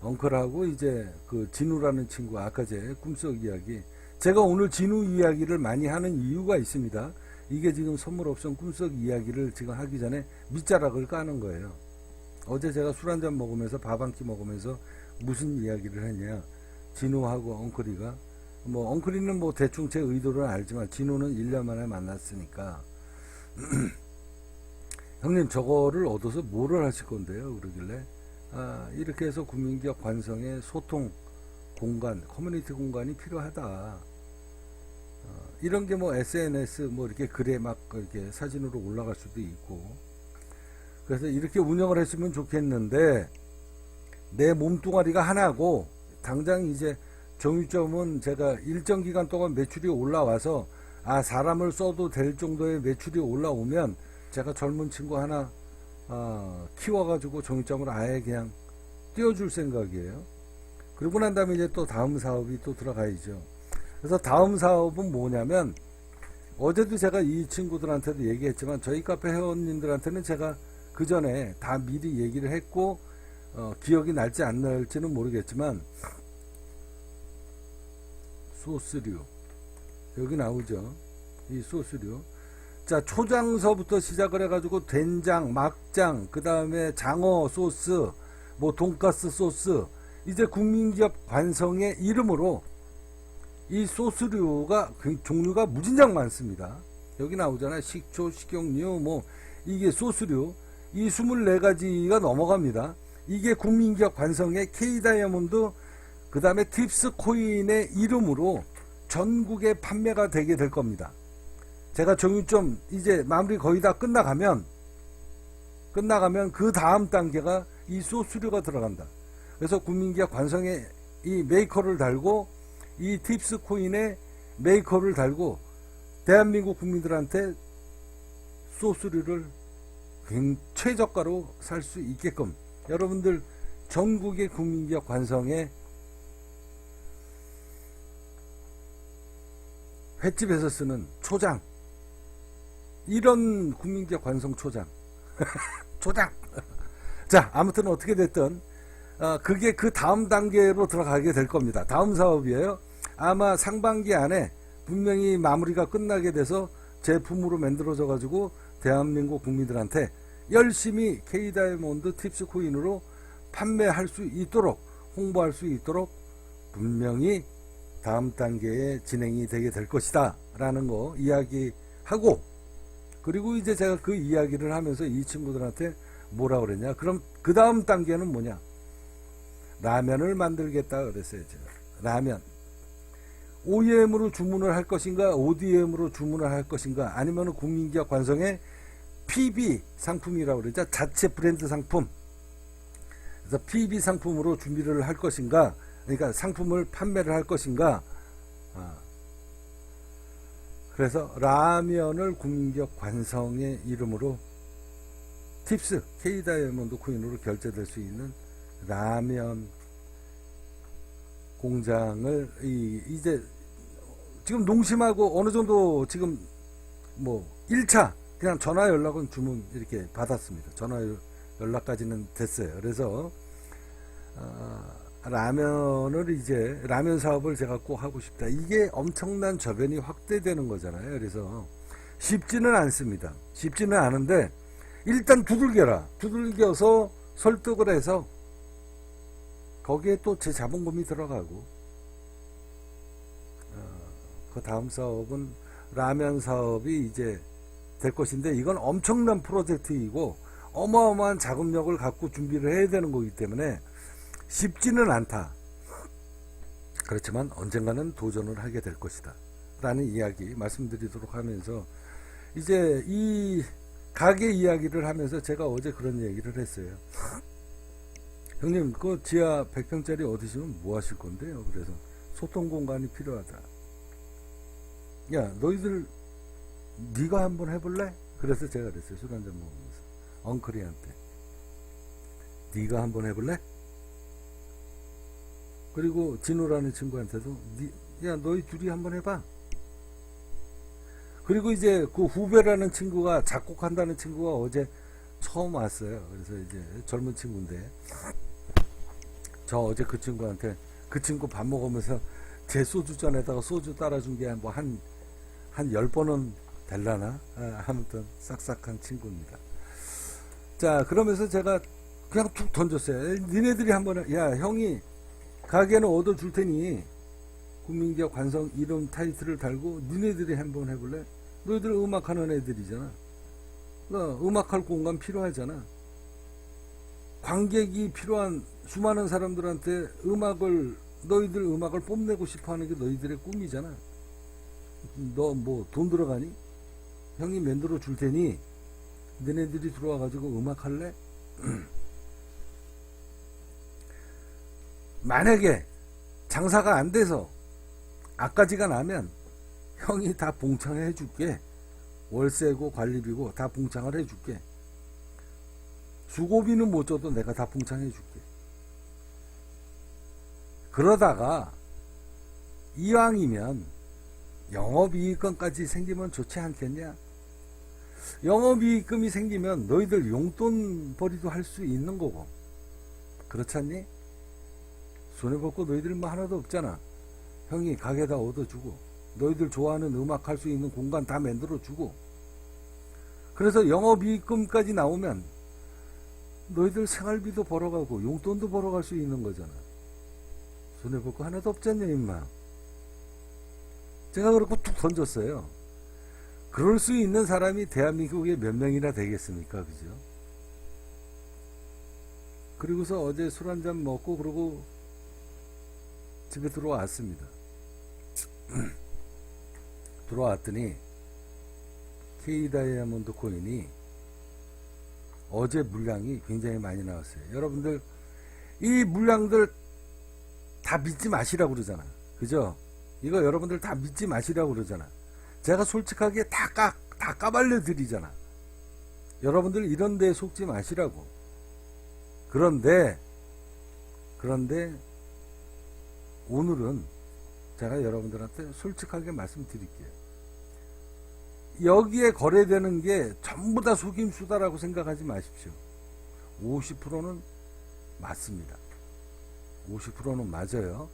엉클하고 이제 그 진우라는 친구, 아까 제 꿈속 이야기, 제가 오늘 진우 이야기를 많이 하는 이유가 있습니다. 이게 지금 선물 옵션 꿈속 이야기를 지금 하기 전에 밑자락을 까는 거예요. 어제 제가 술 한잔 먹으면서 밥 한 끼 먹으면서 무슨 이야기를 했냐, 진우하고 엉클이가, 뭐 엉클이는 뭐 대충 제 의도를 알지만 진우는 1년 만에 만났으니까 형님 저거를 얻어서 뭐를 하실 건데요? 그러길래 이렇게 해서 국민기업 관성의 소통 공간, 커뮤니티 공간이 필요하다. 이런 게 뭐 SNS 뭐 이렇게 글에 막 이렇게 사진으로 올라갈 수도 있고, 그래서 이렇게 운영을 했으면 좋겠는데 내 몸뚱아리가 하나고, 당장 이제 정유점은 제가 일정 기간 동안 매출이 올라와서 사람을 써도 될 정도의 매출이 올라오면 제가 젊은 친구 하나 키워가지고 정유점을 아예 그냥 띄워줄 생각이에요. 그러고 난 다음에 이제 또 다음 사업이 또 들어가야죠. 그래서 다음 사업은 뭐냐면, 어제도 제가 이 친구들한테도 얘기했지만 저희 카페 회원님들한테는 제가 그 전에 다 미리 얘기를 했고 기억이 날지 안 날지는 모르겠지만, 소스류 여기 나오죠. 이 소스류. 자, 초장서부터 시작을 해가지고 된장, 막장, 그 다음에 장어 소스, 뭐 돈가스 소스, 이제 국민기업 관성의 이름으로 이 소스류가 종류가 무진장 많습니다. 여기 나오잖아요. 식초, 식용유, 뭐 이게 소스류, 이 24가지가 넘어갑니다. 이게 국민기업 관성의 K다이아몬드, 그 다음에 팁스 코인의 이름으로 전국에 판매가 되게 될 겁니다. 제가 정유점 이제 마무리 거의 다 끝나가면 그 다음 단계가 이 소스류가 들어간다. 그래서 국민기업 관성에 이 메이커를 달고, 이 팁스 코인에 메이커를 달고 대한민국 국민들한테 소스류를 최저가로 살 수 있게끔, 여러분들 전국의 국민기업 관성에 횟집에서 쓰는 초장, 이런 국민기업 관성 초장 초장. 자, 아무튼 어떻게 됐든 그게 그 다음 단계로 들어가게 될 겁니다. 다음 사업이에요. 아마 상반기 안에 분명히 마무리가 끝나게 돼서 제품으로 만들어져 가지고 대한민국 국민들한테 열심히 K다이아몬드 팁스 코인으로 판매할 수 있도록, 홍보할 수 있도록 분명히 다음 단계에 진행이 되게 될 것이다 라는 거 이야기하고, 그리고 이제 제가 그 이야기를 하면서 이 친구들한테 뭐라 그랬냐, 그럼 그 다음 단계는 뭐냐, 라면을 만들겠다 그랬어요. 제가 라면 OEM으로 주문을 할 것인가, ODM으로 주문을 할 것인가, 아니면 국민기업 관성의 PB 상품이라고 그러죠. 자체 브랜드 상품. 그래서 PB 상품으로 준비를 할 것인가, 그러니까 상품을 판매를 할 것인가. 그래서 라면을 국민기업 관성의 이름으로 팁스 K다이아몬드 코인으로 결제될 수 있는 라면 공장을 이제 지금 농심하고 어느 정도 지금 뭐 1차 그냥 전화 연락은 주문 이렇게 받았습니다. 전화 연락까지는 됐어요. 그래서 라면을 이제 라면 사업을 제가 꼭 하고 싶다. 이게 엄청난 저변이 확대되는 거잖아요. 그래서 쉽지는 않습니다. 쉽지는 않은데 일단 두들겨서 설득을 해서 거기에 또 제 자본금이 들어가고, 그 다음 사업은 라면 사업이 이제 될 것인데, 이건 엄청난 프로젝트이고 어마어마한 자금력을 갖고 준비를 해야 되는 거기 때문에 쉽지는 않다. 그렇지만 언젠가는 도전을 하게 될 것이다 라는 이야기 말씀드리도록 하면서, 이제 이 가게 이야기를 하면서 제가 어제 그런 얘기를 했어요. 형님, 그 지하 100평짜리 얻으시면 뭐 하실 건데요? 그래서 소통 공간이 필요하다. 야, 너희들 네가 한번 해볼래? 그래서 제가 그랬어요. 술 한잔 먹으면서 엉클이한테, 네가 한번 해볼래? 그리고 진우라는 친구한테도 야, 너희 둘이 한번 해봐. 그리고 이제 그 후배라는 친구가, 작곡한다는 친구가 어제 처음 왔어요. 그래서 이제 젊은 친구인데, 저 어제 그 친구한테, 그 친구 밥 먹으면서 제 소주잔에다가 소주 따라준 게 뭐 한 10번은 될라나? 아무튼 싹싹한 친구입니다. 자, 그러면서 제가 그냥 툭 던졌어요. 니네들이 한번, 야, 형이 가게는 얻어줄 테니 국민기업 관성 이름 타이틀을 달고 니네들이 한번 해볼래? 너희들 음악하는 애들이잖아. 음악할 공간 필요하잖아. 관객이 필요한 수많은 사람들한테 너희들 음악을 뽐내고 싶어 하는 게 너희들의 꿈이잖아. 너 뭐 돈 들어가니? 형이 만들어 줄 테니 너네들이 들어와가지고 음악 할래? 만약에 장사가 안 돼서 악가지가 나면 형이 다 봉창해 줄게. 월세고 관리비고 다 봉창을 해 줄게. 수고비는 못 줘도 내가 다 봉창해 줄게. 그러다가 이왕이면 영업이익금까지 생기면 좋지 않겠냐? 영업이익금이 생기면 너희들 용돈벌이도 할 수 있는 거고, 그렇지 않니? 손해볼 거 너희들 뭐 하나도 없잖아. 형이 가게다 얻어주고 너희들 좋아하는 음악 할 수 있는 공간 다 만들어주고, 그래서 영업이익금까지 나오면 너희들 생활비도 벌어가고 용돈도 벌어갈 수 있는 거잖아. 손해볼 거 하나도 없잖냐 임마. 제가 그렇고 툭 던졌어요. 그럴 수 있는 사람이 대한민국에 몇 명이나 되겠습니까? 그죠? 그리고서 어제 술 한잔 먹고 그러고 집에 들어왔습니다. 들어왔더니 K다이아몬드 코인이 어제 물량이 굉장히 많이 나왔어요. 여러분들 이 물량들 다 믿지 마시라고 그러잖아. 그죠? 이거 여러분들 다 믿지 마시라고 그러잖아. 제가 솔직하게 다 까발려 드리잖아. 여러분들 이런 데에 속지 마시라고. 그런데 오늘은 제가 여러분들한테 솔직하게 말씀드릴게요. 여기에 거래되는 게 전부 다 속임수다라고 생각하지 마십시오. 50%는 맞습니다. 50%는 맞아요.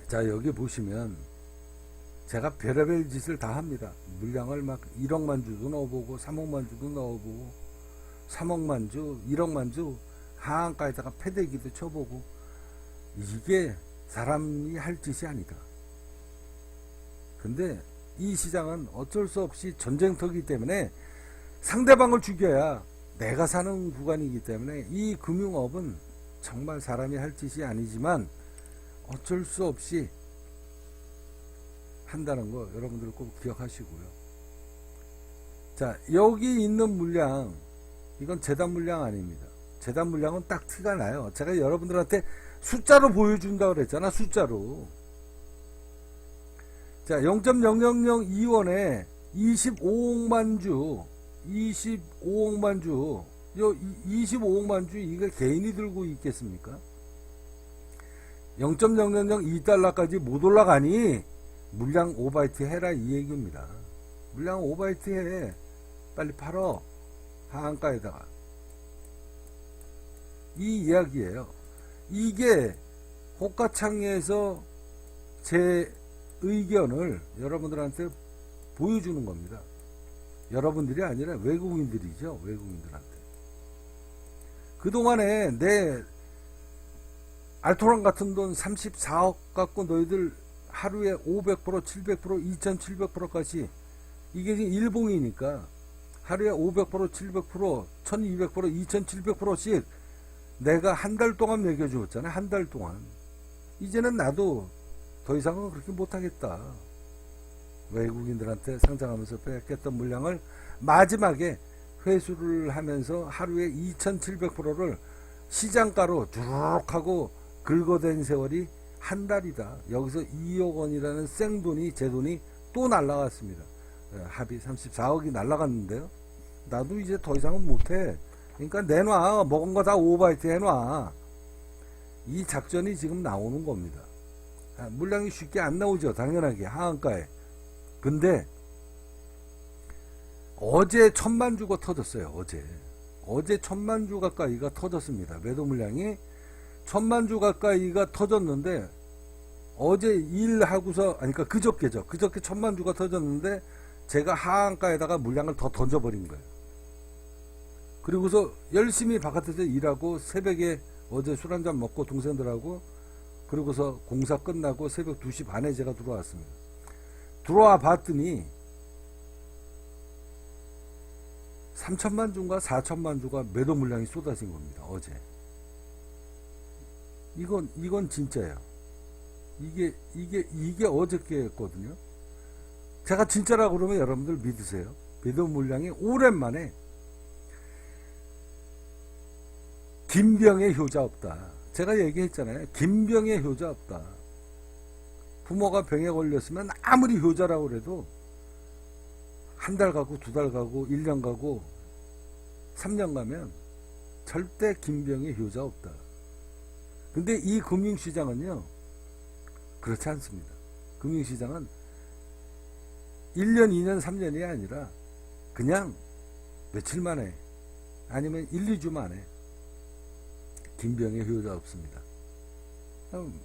자, 여기 보시면 제가 별의별 짓을 다 합니다. 물량을 막 1억만 주도 넣어보고 3억만 주도 넣어보고 3억만 주, 1억만 주 하한가에다가 패대기도 쳐보고, 이게 사람이 할 짓이 아니다. 근데 이 시장은 어쩔 수 없이 전쟁터이기 때문에 상대방을 죽여야 내가 사는 구간이기 때문에 이 금융업은 정말 사람이 할 짓이 아니지만 어쩔 수 없이 한다는 거 여러분들 꼭 기억하시고요. 자, 여기 있는 물량, 이건 재단 물량 아닙니다. 재단 물량은 딱 티가 나요. 제가 여러분들한테 숫자로 보여준다고 그랬잖아. 숫자로. 자, 0.0002원에 25억만 주, 25억만 주, 25억만 주, 이거 개인이 들고 있겠습니까? 0.000 2달러까지 못 올라가니 물량 5바이트 해라, 이 얘기입니다. 물량 5바이트 해. 빨리 팔어. 하한가에다가. 이 이야기예요. 이게 호가창에서 제 의견을 여러분들한테 보여주는 겁니다. 여러분들이 아니라 외국인들이죠. 외국인들한테. 그동안에 내 알토란 같은 돈 34억 갖고 너희들 하루에 500%, 700%, 2700%까지, 이게 일봉이니까 하루에 500%, 700%, 1200%, 2700%씩 내가 한 달 동안 매겨주었잖아. 한 달 동안. 이제는 나도 더 이상은 그렇게 못하겠다. 외국인들한테 상장하면서 뺏겼던 물량을 마지막에 회수를 하면서 하루에 2700%를 시장가로 주룩 하고 긁어댄 세월이 한 달이다. 여기서 2억 원이라는 생돈이, 제 돈이 또 날라갔습니다. 합의 34억이 날라갔는데요. 나도 이제 더 이상은 못해. 그러니까 내놔. 먹은 거 다 오버바이트 해놔. 이 작전이 지금 나오는 겁니다. 물량이 쉽게 안 나오죠. 당연하게 하한가에. 근데 어제 1000만주가 터졌어요. 어제 1000만주 가까이가 터졌습니다. 매도 물량이 1000만주 가까이가 터졌는데, 어제 일하고서, 아니, 그러니까 그저께죠. 그저께 1000만주가 터졌는데, 제가 하한가에다가 물량을 더 던져버린 거예요. 그리고서 열심히 바깥에서 일하고, 새벽에 어제 술 한잔 먹고 동생들하고, 그리고서 공사 끝나고 새벽 2시 반에 제가 들어왔습니다. 들어와 봤더니 3000만주인가 4000만주가 매도 물량이 쏟아진 겁니다. 어제. 이건 진짜예요. 이게 어저께였거든요. 제가 진짜라고 그러면 여러분들 믿으세요. 매도 물량이 오랜만에 김병의 효자 없다. 제가 얘기했잖아요. 김병의 효자 없다. 부모가 병에 걸렸으면 아무리 효자라고 그래도 한 달 가고 2달 가고 1년 가고 3년 가면 절대 김병의 효자 없다. 근데 이 금융시장은요, 그렇지 않습니다. 금융시장은 1년, 2년, 3년이 아니라 그냥 며칠 만에, 아니면 1, 2주 만에 김병의 효자 없습니다.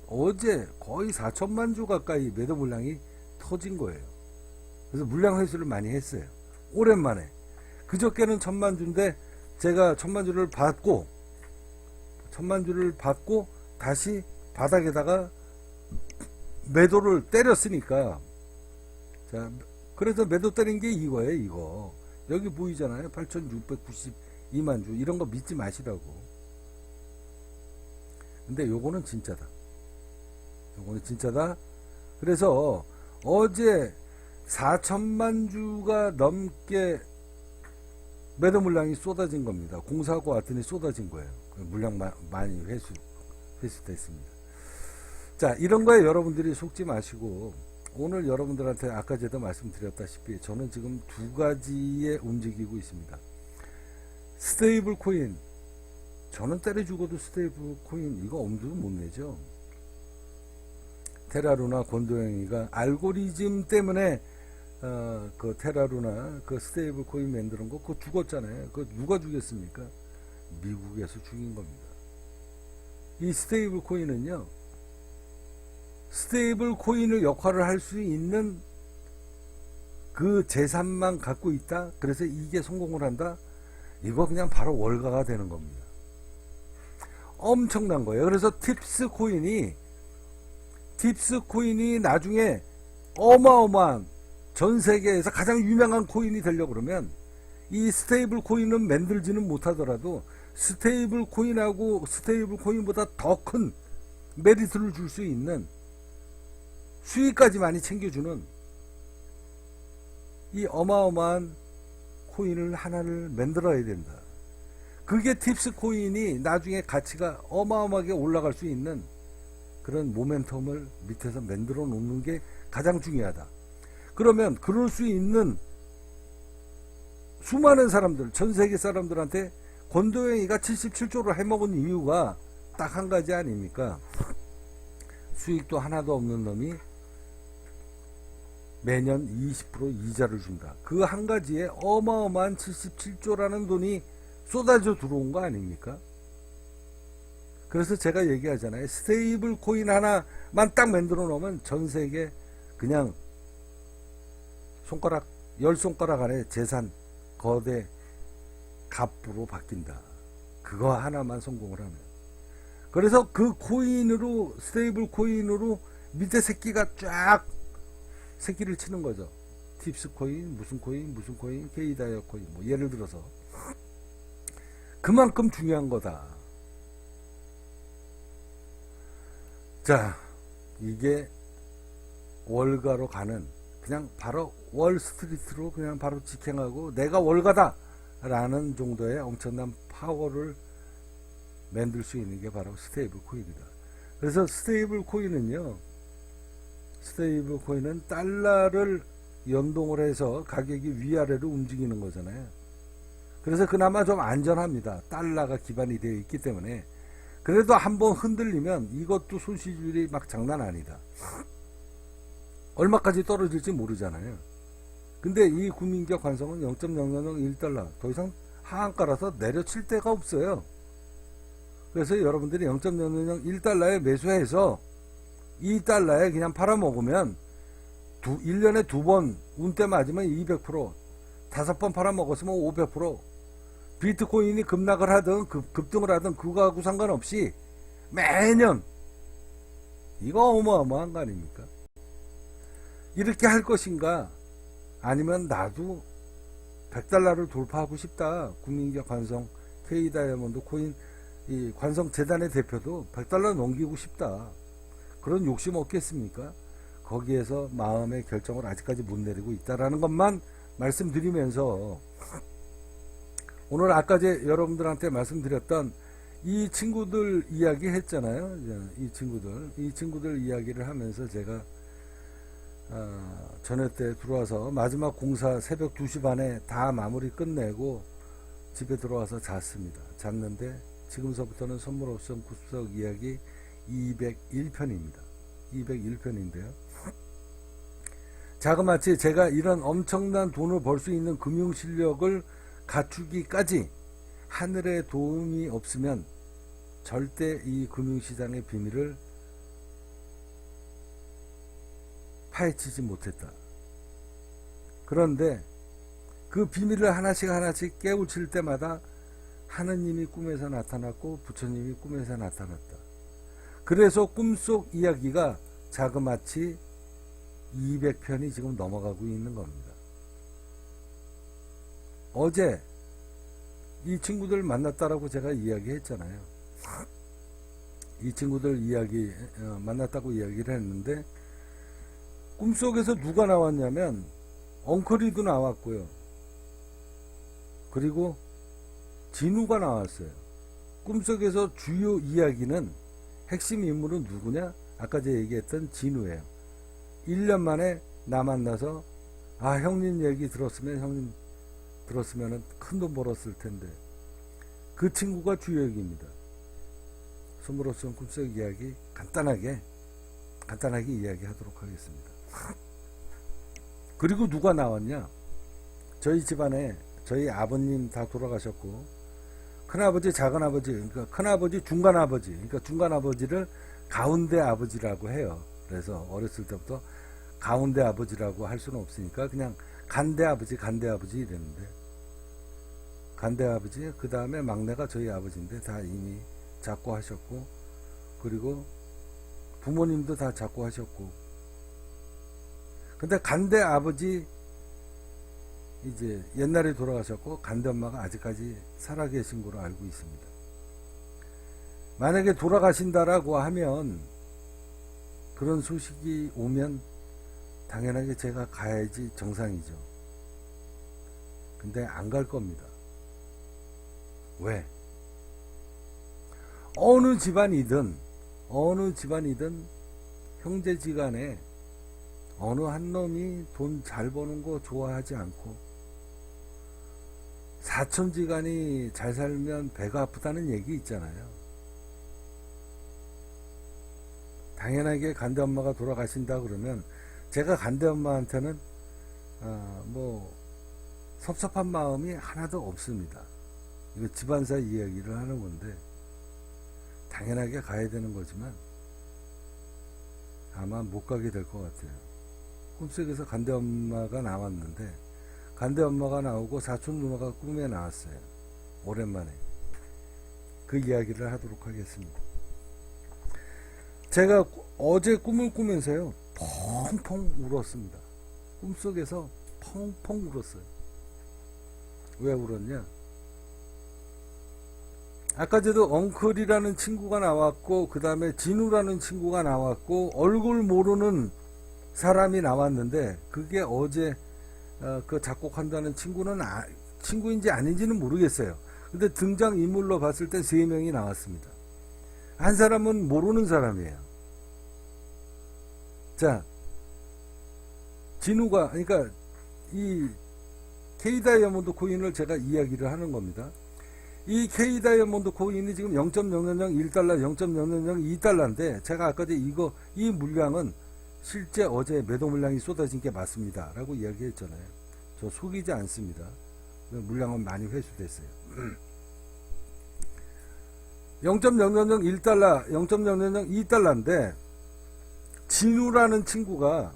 어제 거의 4천만주 가까이 매도 물량이 터진 거예요. 그래서 물량 회수를 많이 했어요. 오랜만에. 그저께는 1000만주인데 제가 1000만주를 받고 다시 바닥에다가 매도를 때렸으니까, 자, 그래서 매도 때린 게 이거예요. 이거 여기 보이잖아요. 8692만주 이런 거 믿지 마시라고. 근데 요거는 진짜다. 그래서 어제 4000만주가 넘게 매도 물량이 쏟아진 겁니다. 공사하고 왔더니 쏟아진 거예요. 물량 많이 회수됐습니다. 자, 이런 거에 여러분들이 속지 마시고, 오늘 여러분들한테 아까 제가 말씀드렸다시피 저는 지금 두 가지에 움직이고 있습니다. 스테이블 코인, 저는 때려 죽어도 스테이블 코인 이거 엄두도 못 내죠. 테라루나 권도영이가 알고리즘 때문에 그 테라루나 그 스테이블 코인 만드는 거 그거 죽었잖아요. 그거 누가 죽였습니까? 미국에서 죽인 겁니다. 이 스테이블 코인은요, 스테이블 코인의 역할을 할 수 있는 그 재산만 갖고 있다. 그래서 이게 성공을 한다. 이거 그냥 바로 월가가 되는 겁니다. 엄청난 거예요. 그래서 팁스 코인이 나중에 어마어마한 전 세계에서 가장 유명한 코인이 되려고 그러면 이 스테이블 코인은 만들지는 못하더라도 스테이블 코인하고 스테이블 코인보다 더 큰 메리트를 줄 수 있는 수익까지 많이 챙겨주는 이 어마어마한 코인을 하나를 만들어야 된다. 그게 팁스 코인이 나중에 가치가 어마어마하게 올라갈 수 있는 그런 모멘텀을 밑에서 만들어 놓는 게 가장 중요하다. 그러면 그럴 수 있는 수많은 사람들, 전 세계 사람들한테 권도영이가 77조를 해먹은 이유가 딱 한 가지 아닙니까? 수익도 하나도 없는 놈이 매년 20% 이자를 준다. 그 한 가지에 어마어마한 77조라는 돈이 쏟아져 들어온 거 아닙니까? 그래서 제가 얘기하잖아요. 스테이블 코인 하나만 딱 만들어 놓으면 전 세계 그냥 손가락, 10손가락 안에 재산 거대 갑부로 바뀐다. 그거 하나만 성공을 하면. 그래서 그 코인으로, 스테이블 코인으로 밑에 새끼가 쫙 새끼를 치는 거죠. 팁스 코인, 무슨 코인, 케이다이어 코인, 뭐 예를 들어서. 그만큼 중요한 거다. 자, 이게 월가로 가는, 그냥 바로 월스트리트로 그냥 바로 직행하고 내가 월가다 라는 정도의 엄청난 파워를 만들 수 있는 게 바로 스테이블 코인이다. 그래서 스테이블 코인은 달러를 연동을 해서 가격이 위아래로 움직이는 거잖아요. 그래서 그나마 좀 안전합니다. 달러가 기반이 되어 있기 때문에. 그래도 한번 흔들리면 이것도 손실률이 막 장난 아니다. 얼마까지 떨어질지 모르잖아요. 근데 이 국민기업 관성은 0.0001달러 더 이상 하한가라서 내려칠 데가 없어요. 그래서 여러분들이 0.0001달러에 매수해서 2달러에 그냥 팔아먹으면 1년에 2번 운대 맞으면 200%, 5번 팔아먹었으면 500%, 비트코인이 급락을 하든 급등을 하든 그거하고 상관없이 매년 이거 어마어마한 거 아닙니까? 이렇게 할 것인가? 아니면 나도 100달러를 돌파하고 싶다. 국민기업 관성 K다이아몬드 코인 이 관성재단의 대표도 100달러 넘기고 싶다. 그런 욕심 없겠습니까? 거기에서 마음의 결정을 아직까지 못 내리고 있다라는 것만 말씀드리면서 오늘 아까 여러분들한테 말씀드렸던 이 친구들 이야기 했잖아요. 이 친구들 이야기를 하면서 제가 저녁 때 들어와서 마지막 공사 새벽 2시 반에 다 마무리 끝내고 집에 들어와서 잤습니다. 잤는데 지금서부터는 선물 옵션 구석 이야기 201편입니다. 201편인데요. 자그마치 제가 이런 엄청난 돈을 벌 수 있는 금융 실력을 갖추기까지 하늘의 도움이 없으면 절대 이 금융시장의 비밀을 파헤치지 못했다. 그런데 그 비밀을 하나씩 깨우칠 때마다 하느님이 꿈에서 나타났고 부처님이 꿈에서 나타났다. 그래서 꿈속 이야기가 자그마치 200편이 지금 넘어가고 있는 겁니다. 어제 이 친구들 만났다라고 제가 이야기했잖아요. 이 친구들 만났다고 이야기를 했는데 꿈속에서 누가 나왔냐면 엉클이도 나왔고요. 그리고 진우가 나왔어요. 꿈속에서 주요 이야기는 핵심 인물은 누구냐? 아까 제가 얘기했던 진우예요. 1년 만에 나 만나서 형님 얘기 들었으면 큰 돈 벌었을 텐데 그 친구가 주역입니다. 선물로서 꿈속 이야기 간단하게 이야기하도록 하겠습니다. 그리고 누가 나왔냐? 저희 집안에 저희 아버님 다 돌아가셨고 큰아버지, 작은아버지, 그러니까 큰아버지, 중간아버지, 그러니까 중간아버지를 가운데 아버지라고 해요. 그래서 어렸을 때부터 가운데 아버지라고 할 수는 없으니까 그냥 간대 아버지 이랬는데 간대 아버지, 그 다음에 막내가 저희 아버지인데 다 이미 작고 하셨고 그리고 부모님도 다 작고 하셨고 근데 간대 아버지 이제 옛날에 돌아가셨고 간대 엄마가 아직까지 살아계신 걸로 알고 있습니다. 만약에 돌아가신다라고 하면 그런 소식이 오면 당연하게 제가 가야지 정상이죠. 근데 안 갈 겁니다. 왜? 어느 집안이든 형제지간에 어느 한 놈이 돈 잘 버는 거 좋아하지 않고 사촌지간이 잘 살면 배가 아프다는 얘기 있잖아요. 당연하게 간대 엄마가 돌아가신다 그러면 제가 간대 엄마한테는 섭섭한 마음이 하나도 없습니다. 이거 집안사 이야기를 하는 건데 당연하게 가야 되는 거지만 아마 못 가게 될 것 같아요. 꿈속에서 간대 엄마가 나왔는데 간대 엄마가 나오고 사촌 누나가 꿈에 나왔어요. 오랜만에 그 이야기를 하도록 하겠습니다. 제가 어제 꿈을 꾸면서요 펑펑 울었습니다. 꿈속에서 펑펑 울었어요. 왜 울었냐? 아까 저도 엉클이라는 친구가 나왔고 그 다음에 진우라는 친구가 나왔고 얼굴 모르는 사람이 나왔는데 그게 어제 그 작곡한다는 친구는 친구인지 아닌지는 모르겠어요. 근데 등장인물로 봤을 때 3명이 나왔습니다. 한 사람은 모르는 사람이에요. 자, 진우가 그러니까 이 K다이아몬드 코인을 제가 이야기를 하는 겁니다. 이 K다이아몬드 코인이 지금 0.0001달러, 0.0002달러인데 제가 아까 이 물량은 실제 어제 매도 물량이 쏟아진 게 맞습니다. 라고 이야기했잖아요. 저 속이지 않습니다. 물량은 많이 회수됐어요. 0.0001달러, 0.0002달러인데 진우라는 친구가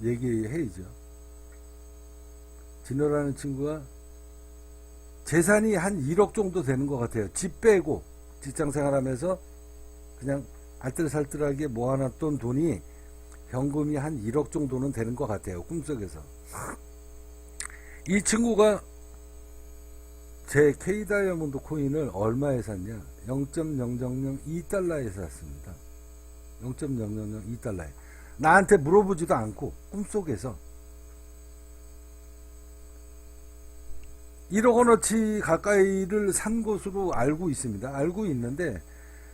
얘기해야죠. 진우라는 친구가 재산이 한 1억 정도 되는 것 같아요. 집 빼고 직장생활하면서 그냥 알뜰살뜰하게 모아놨던 돈이 현금이 한 1억 정도는 되는 것 같아요. 꿈속에서. 이 친구가 제 K다이아몬드 코인을 얼마에 샀냐? 0.0002달러에 샀습니다. 0.0002달러에. 나한테 물어보지도 않고 꿈속에서 1억 원어치 가까이를 산 것으로 알고 있습니다. 알고 있는데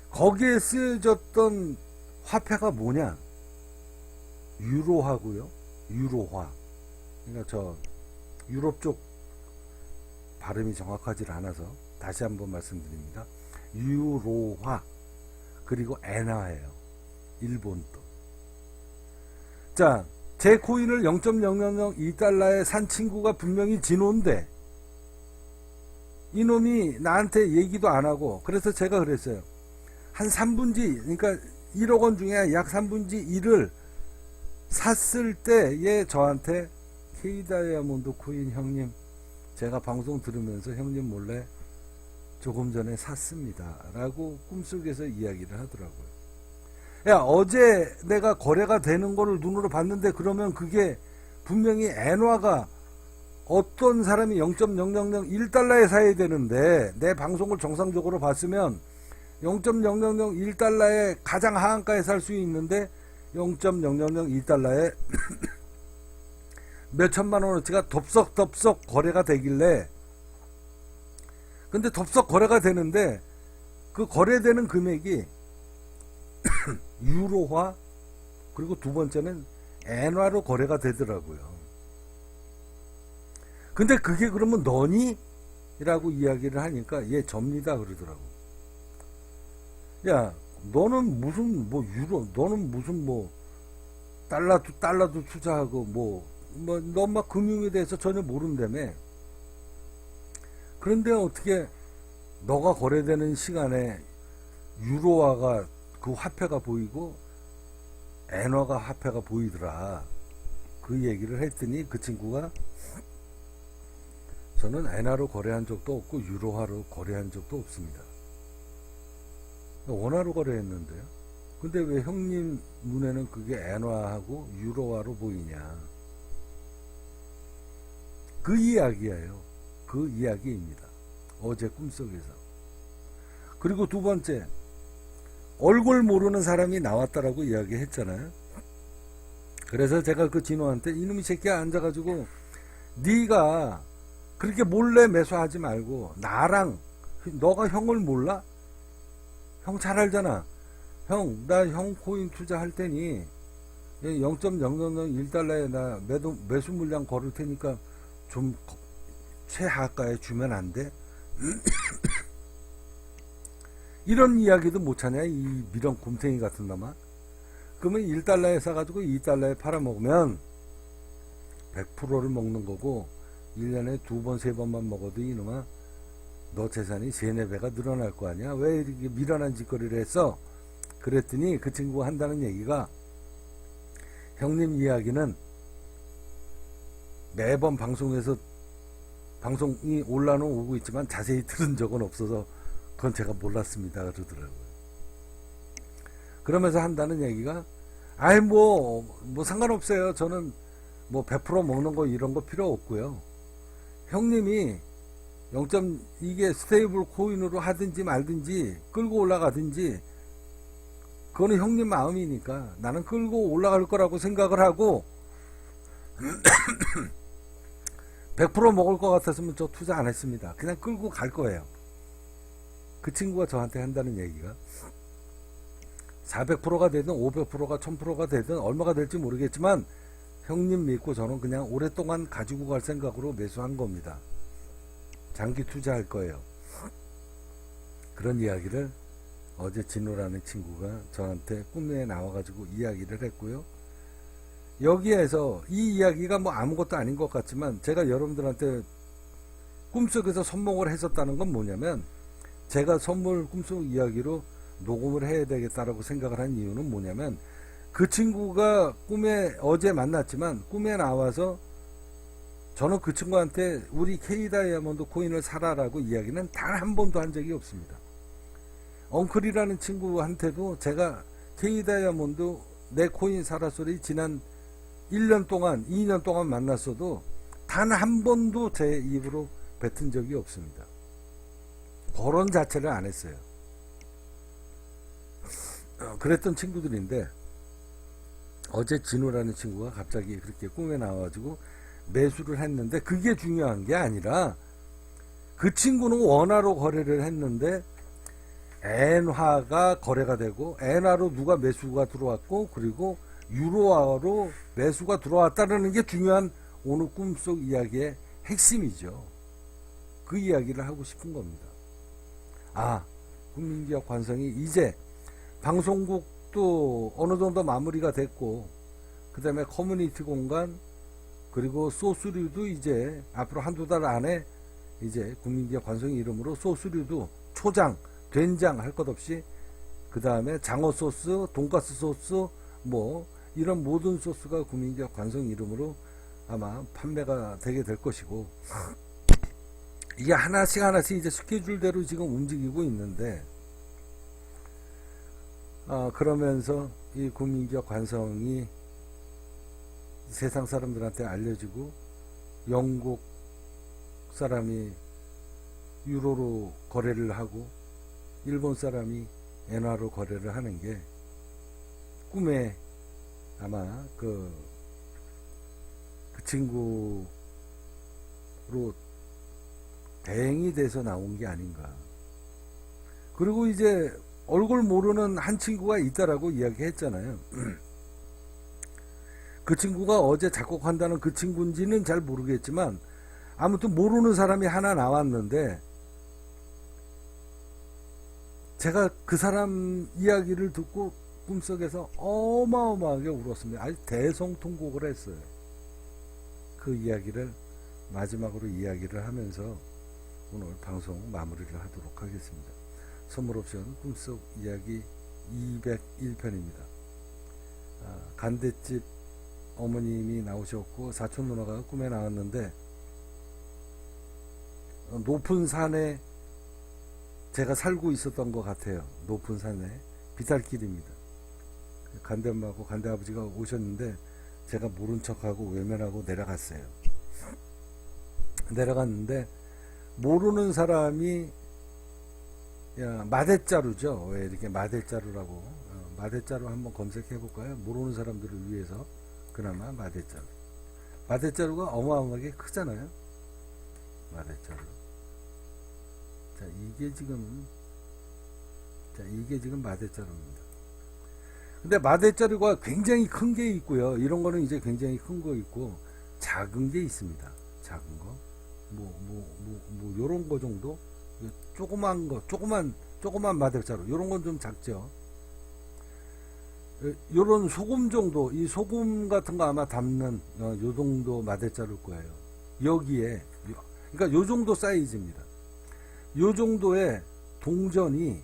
거기에 쓰여졌던 화폐가 뭐냐? 유로화고요. 유로화. 그러니까 저 유럽 쪽 발음이 정확하지 않아서 다시 한번 말씀드립니다. 유로화 그리고 엔화예요. 일본 돈. 자, 제 코인을 0.0002달러에 산 친구가 분명히 진호인데 이놈이 나한테 얘기도 안 하고, 그래서 제가 그랬어요. 한 3분지, 그러니까 1억 원 중에 약 3분지 1을 샀을 때에 저한테 K다이아몬드 코인 형님, 제가 방송 들으면서 형님 몰래 조금 전에 샀습니다 라고 꿈속에서 이야기를 하더라고요. 야, 어제 내가 거래가 되는 거를 눈으로 봤는데 그러면 그게 분명히 엔화가 어떤 사람이 0.0001달러에 사야 되는데 내 방송을 정상적으로 봤으면 0.0001달러에 가장 하한가에 살 수 있는데 0.0002달러에 몇천만 원어치가 덥석덥석 거래가 되길래, 근데 덥석 거래가 되는데 그 거래되는 금액이 유로화 그리고 두 번째는 엔화로 거래가 되더라고요. 근데 그게 그러면 너니? 라고 이야기를 하니까 얘 접니다 그러더라고. 야, 너는 무슨 뭐 유로, 너는 무슨 뭐 달러도 투자하고 너 막 금융에 대해서 전혀 모른다며. 그런데 어떻게 너가 거래되는 시간에 유로화가 그 화폐가 보이고 엔화가 화폐가 보이더라. 그 얘기를 했더니 그 친구가 저는 엔화로 거래한 적도 없고 유로화로 거래한 적도 없습니다. 원화로 거래했는데요. 근데 왜 형님 눈에는 그게 엔화하고 유로화로 보이냐. 그 이야기예요. 그 이야기입니다. 어제 꿈속에서. 그리고 두 번째, 얼굴 모르는 사람이 나왔다라고 이야기했잖아요. 그래서 제가 그 진호한테 이놈의 새끼야 앉아가지고 네가 그렇게 몰래 매수하지 말고 나랑, 너가 형을 몰라? 형 잘 알잖아. 형, 나 형 코인 투자할 테니 0.0001달러에 나 매수 물량 걸을 테니까 좀 최하가에 주면 안 돼? 이런 이야기도 못 하냐 이 미련 곰탱이 같은 놈아. 그러면 1달러에 사가지고 2달러에 팔아먹으면 100%를 먹는 거고 1년에 2번 3번만 먹어도 이놈아 너 재산이 3-4배가 늘어날 거 아니야. 왜 이렇게 미련한 짓거리를 했어? 그랬더니 그 친구가 한다는 얘기가, 형님 이야기는 매번 방송에서 방송이 올라오고 있지만 자세히 들은 적은 없어서 그건 제가 몰랐습니다 그러더라고요. 그러면서 한다는 얘기가, 아이 뭐 상관없어요. 저는 뭐 100% 먹는 거 이런 거 필요 없고요. 형님이 이게 스테이블 코인으로 하든지 말든지 끌고 올라가든지 그거는 형님 마음이니까 나는 끌고 올라갈 거라고 생각을 하고 100% 먹을 것 같았으면 저 투자 안 했습니다. 그냥 끌고 갈 거예요. 그 친구가 저한테 한다는 얘기가 400%가 되든 500%가 1000%가 되든 얼마가 될지 모르겠지만 형님 믿고 저는 그냥 오랫동안 가지고 갈 생각으로 매수한 겁니다. 장기 투자할 거예요. 그런 이야기를 어제 진우라는 친구가 저한테 꿈에 나와가지고 이야기를 했고요. 여기에서 이 이야기가 뭐 아무것도 아닌 것 같지만 제가 여러분들한테 꿈속에서 선몽을 했었다는 건 뭐냐면, 제가 선물 꿈속 이야기로 녹음을 해야 되겠다라고 생각을 한 이유는 뭐냐면, 그 친구가 꿈에 어제 만났지만 꿈에 나와서 저는 그 친구한테 우리 K 다이아몬드 코인을 사라라고 이야기는 단 한 번도 한 적이 없습니다. 엉클이라는 친구한테도 제가 K 다이아몬드 내 코인 사라 소리 지난 1년 동안 2년 동안 만났어도 단 한 번도 제 입으로 뱉은 적이 없습니다. 거론 자체를 안 했어요. 그랬던 친구들인데 어제 진우라는 친구가 갑자기 그렇게 꿈에 나와가지고 매수를 했는데, 그게 중요한 게 아니라 그 친구는 원화로 거래를 했는데 엔화가 거래가 되고 엔화로 누가 매수가 들어왔고 그리고 유로화로 매수가 들어왔다는 게 중요한 오늘 꿈속 이야기의 핵심이죠. 그 이야기를 하고 싶은 겁니다. 국민기업 관성이 이제 방송국도 어느 정도 마무리가 됐고, 그 다음에 커뮤니티 공간, 그리고 소스류도 이제 앞으로 한두 달 안에 이제 국민기업 관성이 이름으로 소스류도 초장, 된장 할 것 없이, 그 다음에 장어 소스, 돈가스 소스, 뭐 이런 모든 소스가 국민기업 관성 이름으로 아마 판매가 되게 될 것이고, 이게 하나씩 이제 스케줄대로 지금 움직이고 있는데, 그러면서 이 국민기업 관성이 세상 사람들한테 알려지고, 영국 사람이 유로로 거래를 하고 일본 사람이 엔화로 거래를 하는 게 꿈에 아마 그 친구로 대행이 돼서 나온 게 아닌가. 그리고 이제 얼굴 모르는 한 친구가 있다라고 이야기했잖아요. 그 친구가 어제 작곡한다는 그 친구인지는 잘 모르겠지만 아무튼 모르는 사람이 하나 나왔는데, 제가 그 사람 이야기를 듣고 꿈속에서 어마어마하게 울었습니다. 아주 대성통곡을 했어요. 그 이야기를 마지막으로 이야기를 하면서 오늘 방송 마무리를 하도록 하겠습니다. 선물옵션 꿈속 이야기 201편입니다. 간대집 어머님이 나오셨고 사촌 누나가 꿈에 나왔는데, 높은 산에 제가 살고 있었던 것 같아요. 높은 산에 비탈길입니다. 간대엄마하고 간대아버지가 오셨는데 제가 모른 척하고 외면하고 내려갔어요. 내려갔는데 모르는 사람이, 마대자루죠. 왜 이렇게 마대자루라고, 마대자루 한번 검색해 볼까요? 모르는 사람들을 위해서. 그나마 마대자루. 마대자루가 어마어마하게 크잖아요. 마대자루. 자, 이게 지금 마대자루입니다. 근데 마대자루가 굉장히 큰 게 있고요. 이런 거는 이제 굉장히 큰 거 있고, 작은 게 있습니다. 작은 거. 요런 거 정도? 조그만 거, 조그만 마대자루. 요런 건 좀 작죠. 요런 소금 정도, 이 소금 같은 거 아마 담는, 요 정도 마대자루일 거예요. 여기에, 그러니까 요 정도 사이즈입니다. 요 정도의 동전이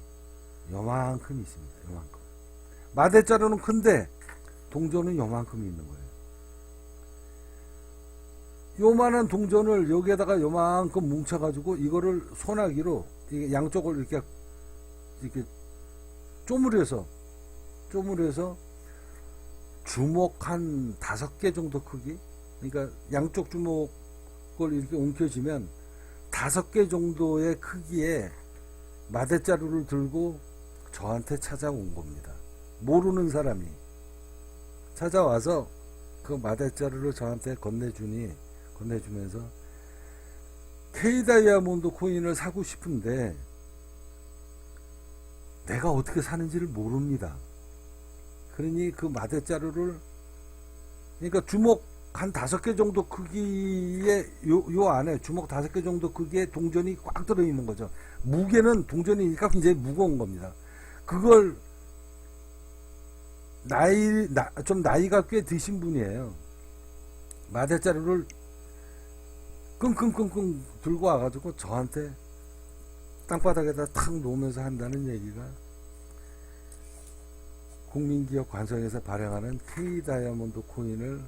요만큼 있습니다. 요만큼. 마대자루는 큰데 동전은 요만큼 있는 거예요. 요만한 동전을 여기에다가 요만큼 뭉쳐가지고 이거를 소나기로 양쪽을 이렇게 쪼무려서 주먹 한 5개 정도 크기, 그러니까 양쪽 주먹을 이렇게 움켜쥐면 5개 정도의 크기의 마대자루를 들고 저한테 찾아온 겁니다. 모르는 사람이 찾아와서 그 마대자루를 저한테 건네주면서 K 다이아몬드 코인을 사고 싶은데 내가 어떻게 사는지를 모릅니다. 그러니 그 마대자루를, 그러니까 주먹 한 5개 정도 크기의 요 안에 주먹 5개 정도 크기의 동전이 꽉 들어있는 거죠. 무게는 동전이니까 굉장히 무거운 겁니다. 그걸 좀 나이가 꽤 드신 분이에요. 마대자루를 끙끙끙끙 들고 와가지고 저한테 땅바닥에다 탁 놓으면서 한다는 얘기가, 국민기업 관성에서 발행하는 K다이아몬드 코인을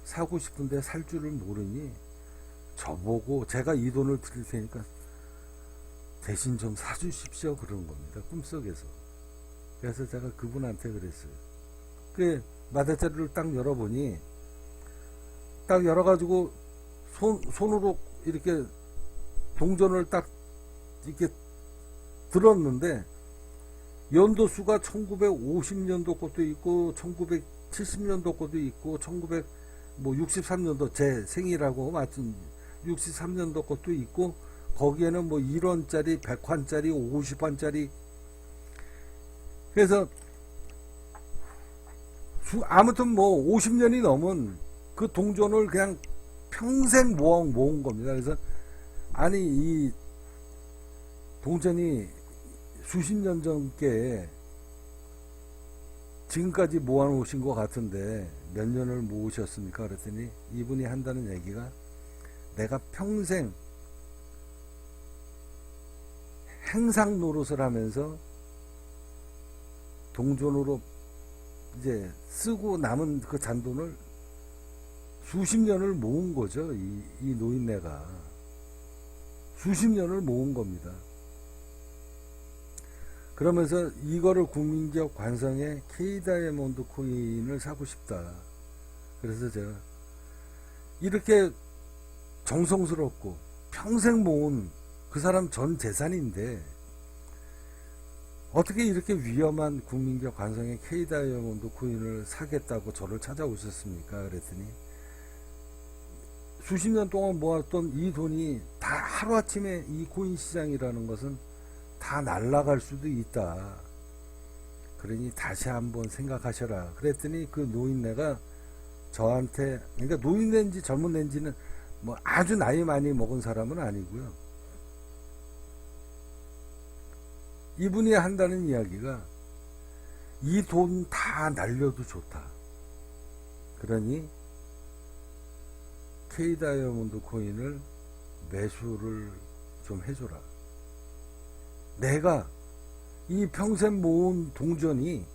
사고 싶은데 살 줄을 모르니 저보고 제가 이 돈을 드릴 테니까 대신 좀 사주십시오 그러는 겁니다. 꿈속에서. 그래서 제가 그분한테 그랬어요. 그 마대자루를 딱 열어보니, 딱 열어가지고 손으로 이렇게 동전을 딱 이렇게 들었는데, 연도수가 1950년도 것도 있고 1970년도 것도 있고 1963년도 제 생일하고 맞춘 63년도 것도 있고, 거기에는 뭐 1원짜리 100환짜리 50환짜리, 그래서 아무튼 뭐 50년이 넘은 그 동전을 그냥 평생 모은 겁니다. 그래서 아니 이 동전이 수십 년 전께 지금까지 모아놓으신 것 같은데 몇 년을 모으셨습니까? 그랬더니 이분이 한다는 얘기가, 내가 평생 행상 노릇을 하면서 동전으로 이제 쓰고 남은 그 잔돈을 수십 년을 모은 거죠. 이 노인네가 수십 년을 모은 겁니다. 그러면서 이거를 국민기업 관성의 K다이아몬드 코인을 사고 싶다. 그래서 제가 이렇게 정성스럽고 평생 모은 그 사람 전 재산인데 어떻게 이렇게 위험한 국민기업 관성의 K다이아몬드 코인을 사겠다고 저를 찾아오셨습니까? 그랬더니 수십 년 동안 모았던 이 돈이 다 하루아침에 이 코인 시장이라는 것은 다 날아갈 수도 있다. 그러니 다시 한번 생각하셔라. 그랬더니 그 노인네가 저한테, 그러니까 노인네인지 젊은애인지는 뭐 아주 나이 많이 먹은 사람은 아니고요. 이분이 한다는 이야기가 이 돈 다 날려도 좋다. 그러니 K다이아몬드 코인을 매수를 좀 해줘라. 내가 이 평생 모은 동전이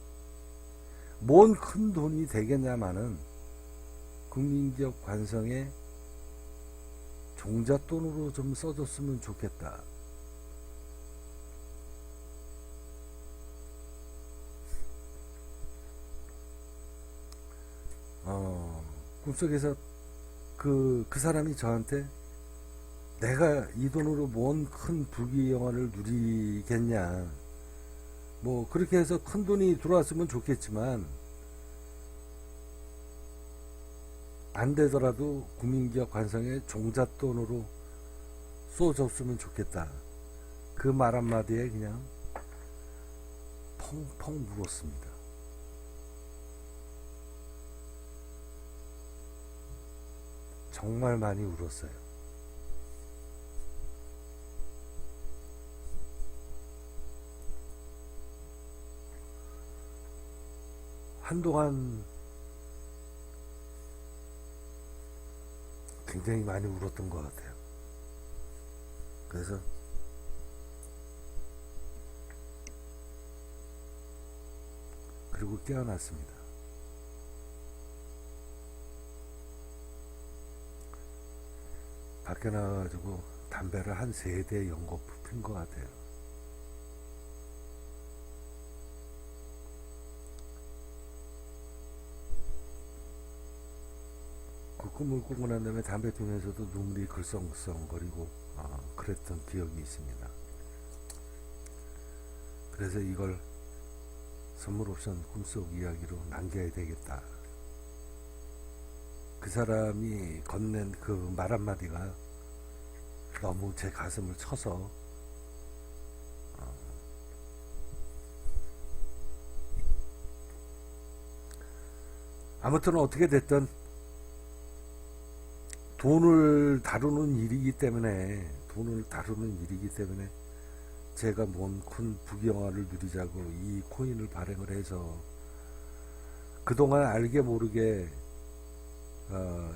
뭔 큰 돈이 되겠냐마는 국민기업 관성의 종잣돈으로 좀 써줬으면 좋겠다. 꿈속에서 그 사람이 저한테 내가 이 돈으로 뭔 큰 부귀영화를 누리겠냐, 뭐 그렇게 해서 큰 돈이 들어왔으면 좋겠지만 안 되더라도 국민기업 관성의 종잣돈으로 쏘줬으면 좋겠다. 그 말 한마디에 그냥 펑펑 울었습니다. 정말 많이 울었어요. 한동안 굉장히 많이 울었던 것 같아요. 그래서 그리고 깨어났습니다. 밖에 나가가지고 담배를 한 3대 연거 핀 것 같아요. 그 꿈을 꾸고 난 다음에 담배 피면서도 눈물이 글썽글썽거리고 그랬던 기억이 있습니다. 그래서 이걸 선물 옵션 꿈속 이야기로 남겨야 되겠다. 그 사람이 건넨 그 말 한마디가 너무 제 가슴을 쳐서 아무튼 어떻게 됐든 돈을 다루는 일이기 때문에 제가 뭔 큰 부귀영화를 누리자고 이 코인을 발행을 해서 그동안 알게 모르게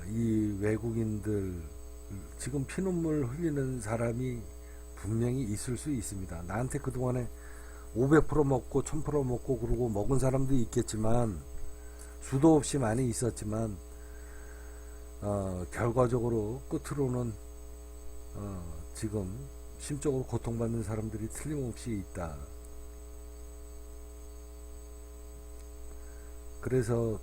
이 외국인들 지금 피눈물 흘리는 사람이 분명히 있을 수 있습니다. 나한테 그동안에 500% 먹고 1000% 먹고 그러고 먹은 사람도 있겠지만 수도 없이 많이 있었지만 결과적으로 끝으로는 지금 심적으로 고통받는 사람들이 틀림없이 있다. 그래서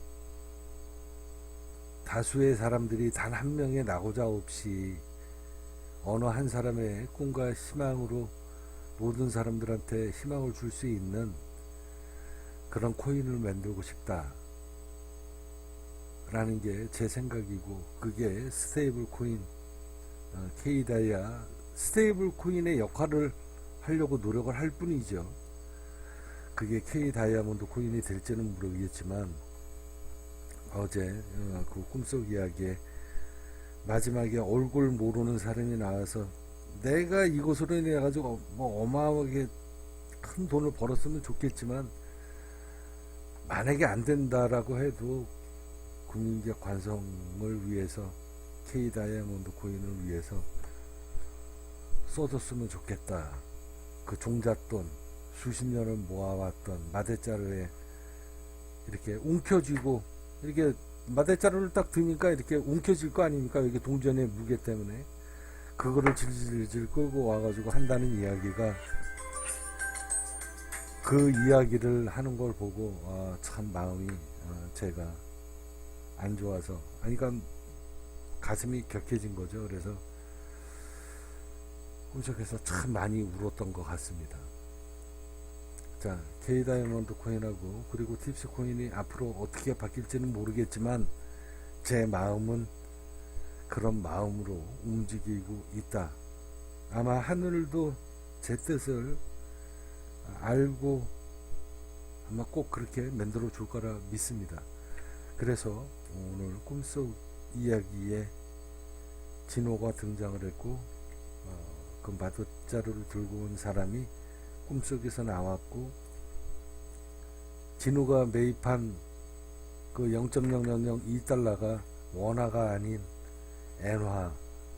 다수의 사람들이 단 한 명의 낙오자 없이 어느 한 사람의 꿈과 희망으로 모든 사람들한테 희망을 줄 수 있는 그런 코인을 만들고 싶다 라는 게 제 생각이고, 그게 스테이블 코인 K다이아 스테이블 코인의 역할을 하려고 노력을 할 뿐이죠. 그게 K 다이아몬드 코인이 될지는 모르겠지만 어제 그 꿈속 이야기에 마지막에 얼굴 모르는 사람이 나와서 내가 이것으로 인해 가지고 뭐 어마어마하게 큰 돈을 벌었으면 좋겠지만 만약에 안 된다라고 해도 국민적 관성을 위해서 K 다이아몬드 코인을 위해서 써줬으면 좋겠다. 그 종잣돈 수십 년을 모아왔던 마대자루에 이렇게 움켜쥐고, 이렇게 마대자루를 딱 드니까 이렇게 움켜질 거 아닙니까? 이게 동전의 무게 때문에 그거를 질질질 끌고 와가지고 한다는 이야기가, 그 이야기를 하는 걸 보고 참 마음이 제가 안 좋아서, 그러니까 가슴이 격해진 거죠. 그래서 꿈속에서 참 많이 울었던 것 같습니다. 자, K 다이아몬드 코인하고 그리고 팁스 코인이 앞으로 어떻게 바뀔지는 모르겠지만 제 마음은 그런 마음으로 움직이고 있다. 아마 하늘도 제 뜻을 알고 아마 꼭 그렇게 만들어 줄 거라 믿습니다. 그래서 오늘 꿈속 이야기에 진호가 등장을 했고, 그 마대자루를 들고 온 사람이 꿈속에서 나왔고, 진우가 매입한 그 0.0002달러가 원화가 아닌 엔화,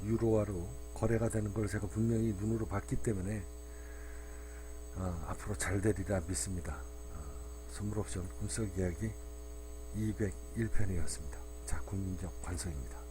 유로화로 거래가 되는 걸 제가 분명히 눈으로 봤기 때문에 앞으로 잘 되리라 믿습니다. 선물옵션 꿈속 이야기 201편이었습니다. 자, 국민적 관성입니다.